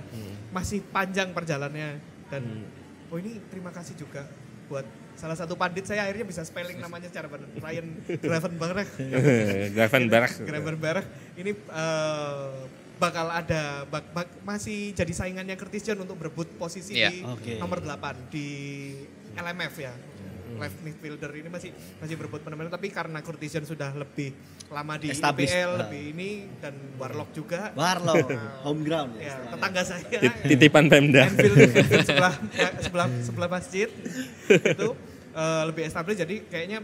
masih panjang perjalanannya dan ini terima kasih juga buat salah satu pandit saya akhirnya bisa spelling namanya secara benar, Ryan Gravenberch. Gravenberch ini bakal ada masih jadi saingannya Curtis Jones untuk berebut posisi Iya. di Oke. nomor 8 di LMF ya. Left midfielder ini masih berebut benar-benar, tapi karena Curtis Jones sudah lebih lama di Established. IPL lebih ini dan Warlock juga. Warlock, home ground ya. Ya, istilahnya. tetangga saya Titipan Pemda. Anfield sebelah masjid itu lebih established, jadi kayaknya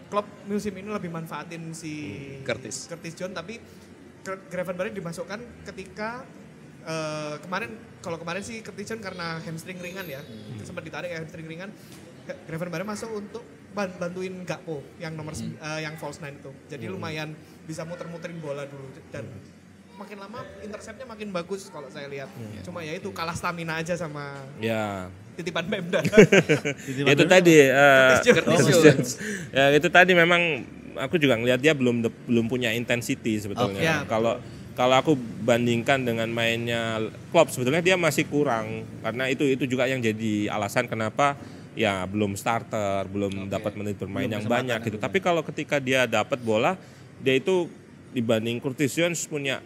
Klopp musim ini lebih manfaatin si Curtis Jones, tapi Gravenberch dimasukkan ketika kemarin sih Curtis Jones karena hamstring ringan ya, sempat ditarik hamstring ringan. Gravenberch masuk untuk bantuin Gakpo yang nomor yang false nine itu. Jadi lumayan bisa muter-muterin bola dulu dan makin lama interceptnya makin bagus kalau saya lihat. Cuma ya itu kalah stamina aja sama Ya. titipan Pemda. Itu tadi Curtis Jones. ya itu tadi memang aku juga ngelihat dia belum punya intensity sebetulnya. Oke. Ya, Kalau aku bandingkan dengan mainnya Klopp sebetulnya dia masih kurang karena itu juga yang jadi alasan kenapa ya belum starter, belum dapat menit bermain Belum yang kesempatan banyak gitu. gitu. Tapi kalau ketika dia dapat bola, dia itu dibanding Curtis Jones punya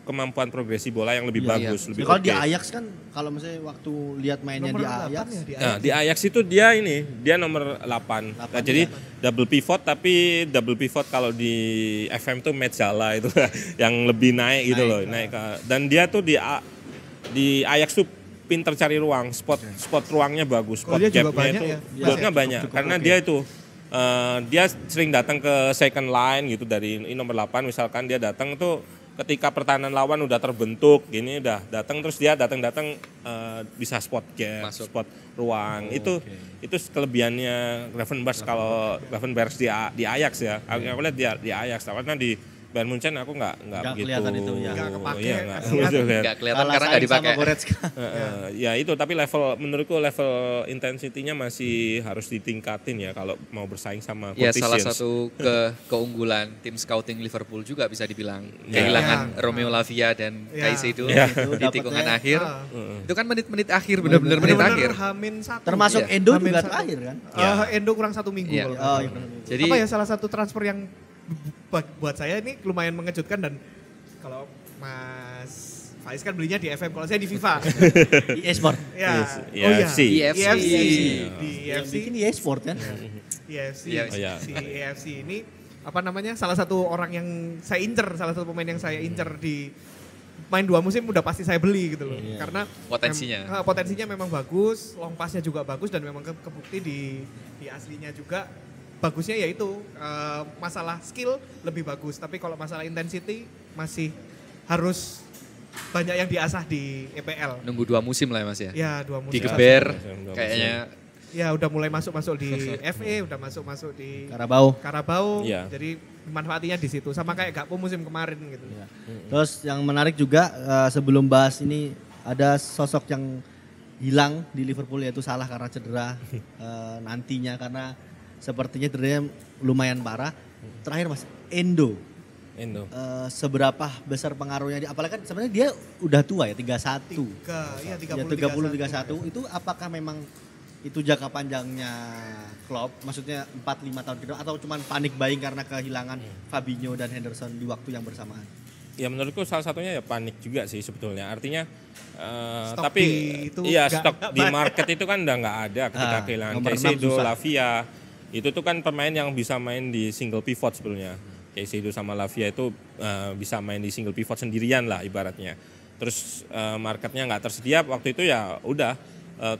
kemampuan progresi bola yang lebih bagus, Ya, lebih kalau oke. di Ajax kan kalau misalnya waktu lihat mainnya Nomor di 8 Ajax, ya di Nah, di Ajax itu dia nomor 8. Nah, jadi double pivot, tapi double pivot kalau di FM tuh Metzala itu yang lebih naik gitu loh, naik ke, dan dia tuh di Ajax tuh pinter cari ruang, spot ruangnya bagus, spot Golnya juga gapnya banyak itu ya? golnya Cukup- banyak cukup karena oke. dia itu dia sering datang ke second line gitu dari nomor 8 misalkan dia datang tuh ketika pertahanan lawan udah terbentuk gini udah datang terus dia datang bisa spot gap, Masuk. spot ruang. Itu kelebihannya Gravenberch kalau Gravenberch di Ajax ya. Aku lihat di Ajax karena di Bayern Munchen aku nggak Nggak begitu kelihatan itu ya. Nggak kepake. iya, nggak Nggak kelihatan kalah karena saing nggak sama dipakai. Goretzka. Ya itu tapi menurutku level intensitinya masih harus ditingkatin ya kalau mau bersaing sama Ya salah Cortesians. satu keunggulan tim scouting Liverpool juga bisa dibilang Ya. kehilangan Romeo Lavia dan Ya. Caicedo Ya. Itu di tikungan dapetnya, akhir. Ah. Itu kan menit-menit akhir, benar-benar menit akhir. Hamin 1. Termasuk Iya. Endo Hamin juga 1. terakhir kan. Endo kurang 1 minggu. Iya. kalau nggak Oh, salah. iya. Jadi Apa ya salah satu transfer yang buat saya ini lumayan mengejutkan dan kalau Mas Faiz kan belinya di FM, kalau saya di FIFA. Di e-sport. Ya. Iya, Oh iya. EFC. EFC. Di Yang EFC. bikin di e-sport kan. EFC. Iya. Oh, iya. Si EFC ini apa namanya? Salah satu orang yang saya incer, salah satu pemain yang saya incer di main 2 musim udah pasti saya beli gitu loh. Iya. Karena Potensinya. potensinya memang bagus, long pass-nya juga bagus dan memang kebukti di aslinya juga bagusnya yaitu masalah skill lebih bagus, tapi kalau masalah intensity masih harus banyak yang diasah di EPL. nunggu 2 musim lah ya Mas ya. Ya 2 musim. Digeber Dua kayaknya Ya udah mulai masuk di FA, udah masuk di Karabau. Carabao. Iya. Jadi manfaatnya di situ sama kayak Gakpo musim kemarin gitu. Ya. Terus yang menarik juga sebelum bahas ini ada sosok yang hilang di Liverpool yaitu Salah karena cedera nantinya karena sepertinya cederanya lumayan parah. Terakhir Mas, Endo. Seberapa besar pengaruhnya apalagi kan sebenarnya dia udah tua ya 31. Iya 30 Ya, 30 31. Itu apakah memang itu jangka panjangnya Klopp, maksudnya 4-5 tahun ke depan atau cuman panik buying karena kehilangan Fabinho dan Henderson di waktu yang bersamaan? Ya menurutku salah satunya ya panik juga sih sebetulnya. Artinya Stok tapi di itu iya nggak stok di banyak. market itu kan udah nggak ada ketika kehilangan nomor 6 Caicedo, susah. Lavia. Itu tuh kan pemain yang bisa main di single pivot sebetulnya. Caicedo sama Lavia itu bisa main di single pivot sendirian lah ibaratnya. Terus marketnya nggak tersedia waktu itu ya udah.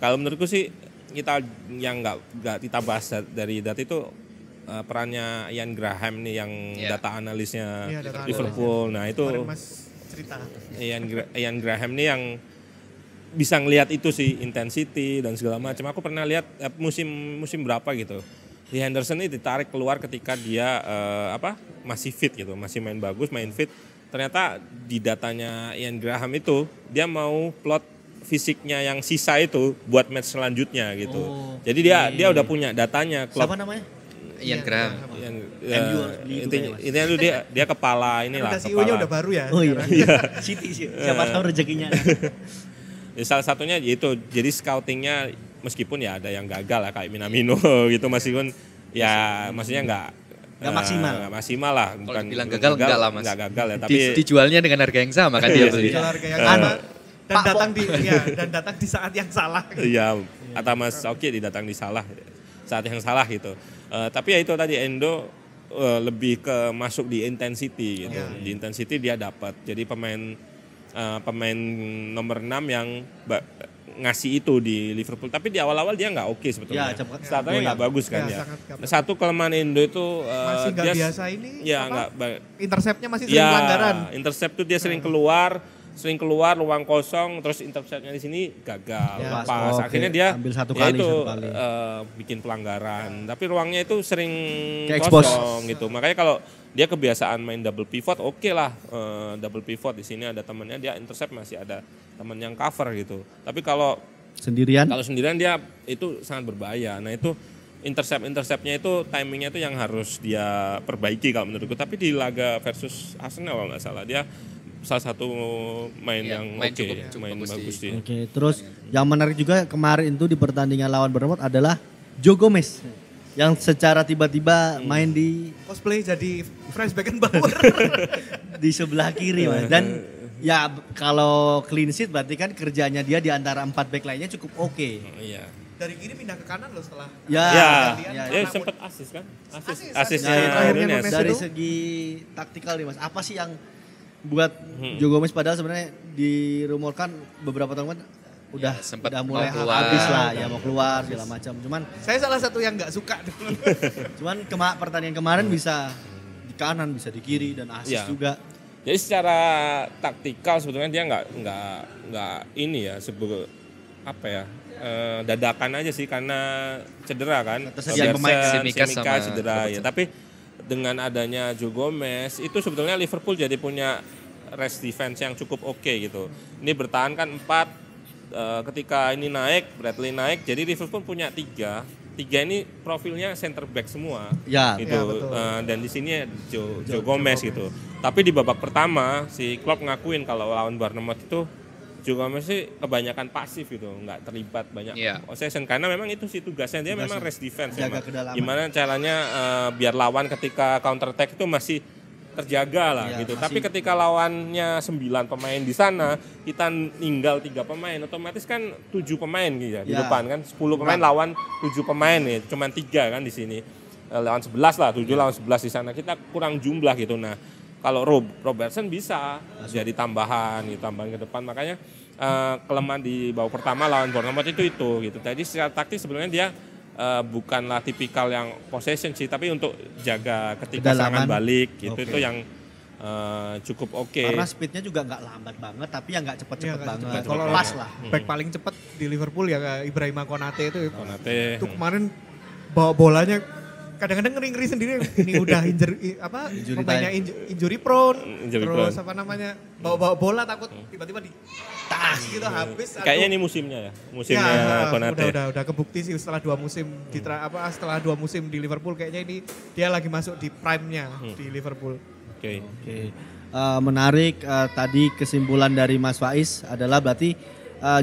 Kalau menurutku sih kita yang nggak kita bahas dari data itu perannya Ian Graham nih yang Iya. data analisnya Iya, data Liverpool. Nah itu Kemarin Mas cerita. Ian Graham nih yang bisa ngelihat itu sih intensity dan segala macam. Aku pernah lihat musim berapa gitu. Di Henderson ini ditarik keluar ketika dia masih fit gitu, masih main bagus, main fit. Ternyata di datanya Ian Graham itu dia mau plot fisiknya yang sisa itu buat match selanjutnya gitu. Oh, Jadi dia udah punya datanya. Siapa namanya? Ian Graham. Yang MU harus beli itu kayaknya, Mas. intinya tuh dia kepala inilah. Udah CEO-nya kepala. udah baru ya. Oh iya. sekarang. City sih. Siapa tahu rezekinya. Ya, salah satunya itu jadi scoutingnya meskipun ya ada yang gagal lah kayak Minamino gitu meskipun ya maksudnya nggak maksimal. nggak maksimal lah Kalau dibilang gagal, enggak lah, Mas. nggak gagal ya tapi Dijualnya dengan harga yang sama kan dia beli. Jual harga yang sama dan Pak datang dan datang di saat yang salah. ya atau Mas Oki didatang di salah saat yang salah gitu. Tapi ya itu tadi Endo lebih ke masuk di intensity gitu. Di intensity dia dapat. Jadi pemain nomor 6 yang ngasih itu di Liverpool. Tapi di awal-awal dia nggak oke sebetulnya. Ya, cepat. Startnya nggak bagus kan Ya, ya. sangat nggak bagus. Satu kelemahan Endo itu Masih nggak dia biasa ini. ya apa, nggak interceptnya masih sering pelanggaran. intercept tuh dia sering keluar ruang kosong terus interceptnya di sini gagal Ya, pas oke. akhirnya dia Ambil satu ya kali, itu satu kali. bikin pelanggaran tapi ruangnya itu sering Ke-expose. kosong gitu makanya kalau dia kebiasaan main double pivot oke lah double pivot di sini ada temennya dia intercept masih ada temen yang cover gitu tapi kalau Sendirian. sendirian dia itu sangat berbahaya nah itu interceptnya itu timingnya itu yang harus dia perbaiki kalau menurutku tapi di laga versus Arsenal kalau nggak salah dia salah satu main Iya, yang main oke, cukup main bagus bagus sih. sih. Oke, terus yang menarik juga kemarin itu di pertandingan lawan Bournemouth adalah Joe Gomez yang secara tiba-tiba main di Cosplay jadi Franz Beckenbauer. di sebelah kiri Mas. Dan ya kalau clean sheet berarti kan kerjanya dia di antara 4 back lainnya cukup oke. Iya. Dari kiri pindah ke kanan loh setelah. Ya, gantian ya, karena Ya sempat asis kan? Asis Asisnya yang terakhirnya Nunes. Nunes. dari itu? segi taktikal nih Mas, apa sih yang buat Joe Gomez padahal sebenarnya dirumorkan beberapa tahun kan udah Ya, sempat udah mulai mau keluar. habis lah ya mau keluar segala macam. Saya salah satu yang nggak suka. Pertandingan kemarin bisa di kanan, bisa di kiri dan asis Ya. juga. Jadi secara taktikal sebetulnya dia nggak ini ya dadakan aja sih karena cedera kan. Ketersediaan Robertson, pemain, Tsimikas Tsimikas sama cedera ya. Robertson. Tapi dengan adanya Joe Gomez itu sebetulnya Liverpool jadi punya rest defense yang cukup oke gitu. Ini bertahan kan 4 ketika ini naik, Bradley naik, jadi Liverpool punya 3 ini profilnya center back semua, Ya, gitu. ya, betul. Dan di sini Joe Gomez gitu. Tapi di babak pertama si Klopp ngakuin kalau lawan Bournemouth itu Joe Gomez sih kebanyakan pasif gitu, nggak terlibat banyak possession karena memang itu sih tugasnya dia memang rest defense. Jaga memang. kedalaman. Gimana caranya biar lawan ketika counter attack itu masih terjaga lah Ya, gitu. masih- Tapi ketika lawannya 9 pemain di sana, kita ninggal 3 pemain, otomatis kan 7 pemain gitu ya di Ya. depan kan 10 pemain lawan 7 pemain nih, cuman 3 kan di sini. Lawan 11 lah, 7 lawan 11 di sana. Kita kurang jumlah gitu. Nah, kalau Robertson bisa jadi tambahan ke depan. Makanya kelemahan di babak pertama lawan Bournemouth itu gitu. Jadi secara taktis sebenarnya dia bukanlah tipikal yang possession sih, tapi untuk jaga ketika Kedalaman. serangan balik gitu Oke. itu yang cukup oke. Karena speednya juga nggak lambat banget, tapi ya nggak cepet-cepet Iya, nggak banget. cepet. Kalau Kalau pas lah. Back paling cepat di Liverpool ya Ibrahima Konate itu. Konate. Itu kemarin bawa bolanya kadang-kadang ngeri-ngeri sendiri. Ini udah Injury pemainnya time. injury prone. Injury Terus prone. apa namanya? Bawa bola takut tiba-tiba di tas gitu habis. aduh. Kayaknya ini musimnya ya, musimnya Ya, Konate. udah kebukti sih setelah 2 musim setelah 2 musim di Liverpool kayaknya ini dia lagi masuk di prime-nya di Liverpool. Oke. Oke. Menarik tadi kesimpulan dari Mas Faiz adalah berarti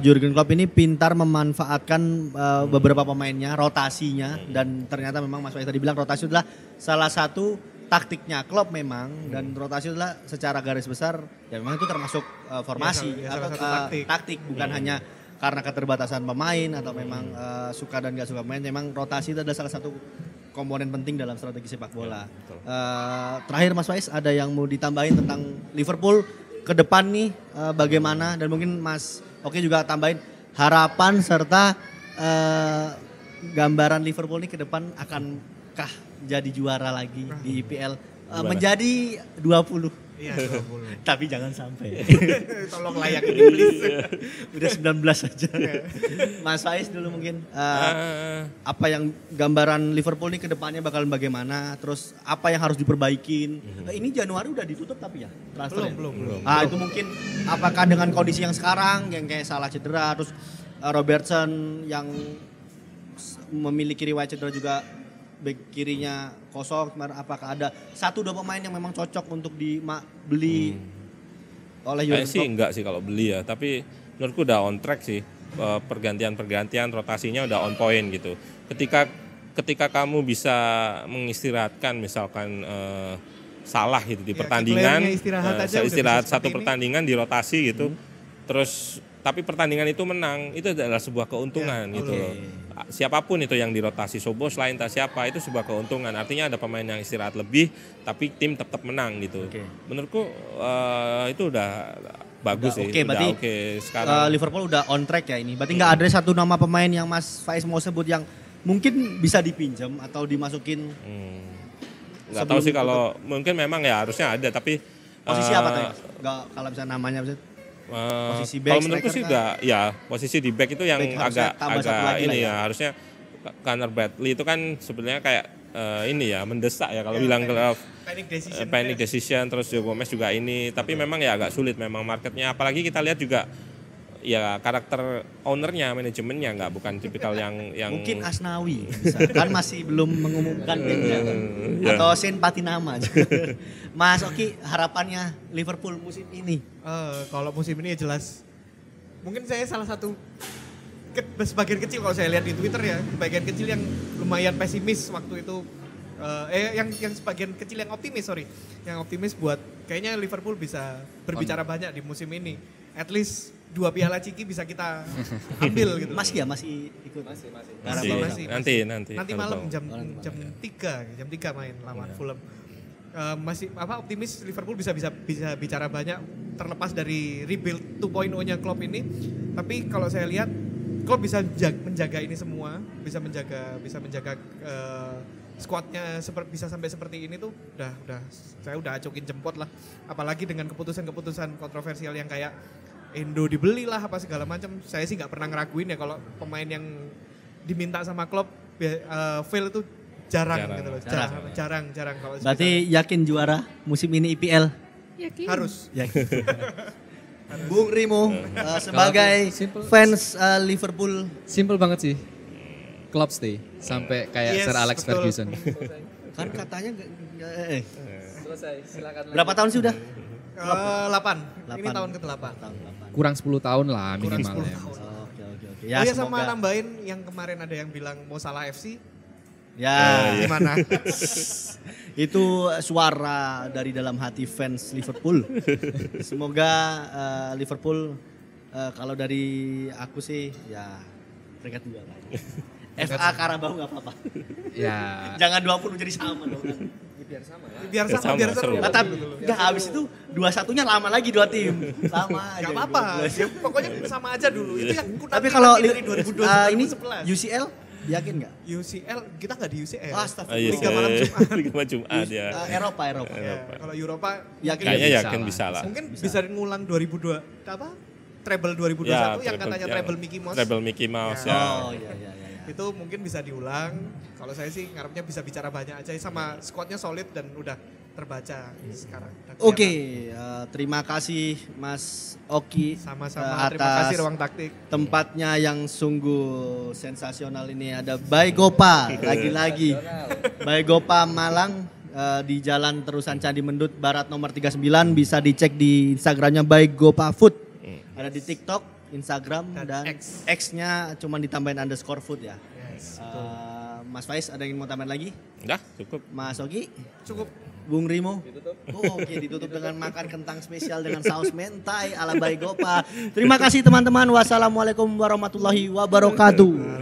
Jurgen Klopp ini pintar memanfaatkan beberapa pemainnya, rotasinya dan ternyata memang Mas Faiz tadi bilang rotasi adalah salah satu taktiknya Klopp memang dan rotasi adalah secara garis besar ya memang itu termasuk formasi Ya, atau salah satu taktik bukan hanya karena keterbatasan pemain atau memang suka dan gak suka pemain, memang rotasi itu adalah salah satu komponen penting dalam strategi sepak bola. Terakhir Mas Faiz ada yang mau ditambahin tentang Liverpool ke depan nih bagaimana dan mungkin Mas Oke juga tambahin harapan serta gambaran Liverpool nih ke depan akankah jadi juara lagi di IPL menjadi 20. Iya, 20. Tapi jangan sampai. Tolong layakin please. Udah 19 saja. Mas Faiz dulu mungkin apa yang gambaran Liverpool nih ke depannya bakalan bagaimana, terus apa yang harus diperbaikin. Ini Januari udah ditutup tapi ya transfernya. Belum. Itu mungkin apakah dengan kondisi yang sekarang yang kayak Salah cedera, terus Robertson yang memiliki riwayat cedera juga back kirinya kosong, apakah ada 1-2 pemain yang memang cocok untuk dibeli oleh Jurgen Sih Klopp? enggak sih kalau beli ya, tapi menurutku udah on track sih. Pergantian rotasinya udah on point gitu. Ketika kamu bisa mengistirahatkan misalkan Salah gitu di Ya, pertandingan, Declare-nya istirahat aja udah istirahat bisa satu seperti ini. pertandingan di rotasi gitu, terus tapi pertandingan itu menang, itu adalah sebuah keuntungan Ya, gitu loh. Siapapun itu yang dirotasi, Szoboszlai entah siapa, itu sebuah keuntungan. Artinya ada pemain yang istirahat lebih, tapi tim tetap menang gitu. Oke. Menurutku itu udah bagus Udah sih. oke, berarti, udah oke sekarang. Liverpool udah on track ya ini. Berarti nggak ada satu nama pemain yang Mas Faiz mau sebut yang mungkin bisa dipinjam atau dimasukin Nggak tahu sih kalau mungkin memang ya harusnya ada, tapi posisi apa tuh? Nggak kalau bisa namanya bisa. Posisi back, kalau menurutku striker sih kah? udah ya posisi di back itu yang Back harusnya agak tambah satu lagi ini lah ya. ya harusnya Connor Bradley itu kan sebenarnya kayak ini ya mendesak ya kalau Ya, bilang panic decision. decision terus Joe Gomez juga ini, tapi memang ya agak sulit memang marketnya, apalagi kita lihat juga ya karakter ownernya, manajemennya nggak bukan tipikal yang Mungkin Asnawi bisa. Kan masih belum mengumumkan timnya. Atau Sen Patinama. Mas Oki, harapannya Liverpool musim ini? Kalau musim ini ya jelas, mungkin saya salah satu sebagian kecil kalau saya lihat di Twitter ya, sebagian kecil yang lumayan pesimis waktu itu. Yang sebagian kecil yang optimis buat kayaknya Liverpool bisa berbicara banyak di musim ini. At least 2 piala Ciki bisa kita ambil gitu. Masih ikut. Masih. Nanti malam jam 3 main lawan Fulham. Masih optimis Liverpool bisa bicara banyak terlepas dari rebuild 2.0-nya Klopp ini. Tapi kalau saya lihat Klopp bisa menjaga ini semua, bisa menjaga squadnya bisa sampai seperti ini tuh saya udah acokin jempot lah. Apalagi dengan keputusan kontroversial yang kayak Endo dibeli lah apa segala macam. Saya sih nggak pernah ngeraguin ya kalau pemain yang diminta sama Klopp fail itu jarang gitu loh. Jarang kalau berarti yakin juara musim ini IPL? Yakin. Harus. Yakin. Bung Rimo sebagai fans Liverpool. Simple banget sih. Klopp stay sampai kayak Sir Alex Ferguson. Kan katanya Selesai, silakan. berapa tahun sudah? 8. Ini tahun ke-8. Kurang 10 tahun lah minimal ya. Oke. Ya, sama nambahin yang kemarin ada yang bilang mau salah FC. Ya, gimana? Itu suara dari dalam hati fans Liverpool. Semoga Liverpool kalau dari aku sih ya peringkat 2 lah. FA Carabao nggak apa-apa. Ya. Jangan 20 jadi sama dong. Biar seru. Tapi nggak habis itu 2-1-nya lama lagi 2 tim. Sama aja. Gak apa-apa. Ya, pokoknya sama aja dulu. Itu yang Tapi kalau dari 2012 ini 2011. UCL yakin nggak? UCL kita nggak di UCL. Astagfirullah. Liga malam Jumat. Liga malam Jumat ya. Eropa. Ya, kalau Eropa Kayaknya yakin bisa lah. mungkin bisa ngulang 2002 treble 2021 yang katanya treble Mickey Mouse. Treble Mickey Mouse ya. Oh iya. Itu mungkin bisa diulang. Kalau saya sih ngarepnya bisa bicara banyak aja sama squadnya solid dan udah terbaca sekarang. Oke, terima kasih Mas Oki. Sama-sama, terima kasih Ruang Taktik. Tempatnya yang sungguh sensasional ini ada Baigopa lagi-lagi. Baigopa Malang di Jalan Terusan Candi Mendut Barat nomor 39, bisa dicek di Instagramnya Baigopa Food. Ada di TikTok, Instagram dan X-nya cuma ditambahin _food ya. Yes, Mas Faiz ada yang mau tambahin lagi? Udah cukup. Mas Oki? Cukup. Bung Rimo? Oke, ditutup dengan makan kentang spesial dengan saus mentai ala Baigopa. Terima kasih teman-teman. Wassalamualaikum warahmatullahi wabarakatuh.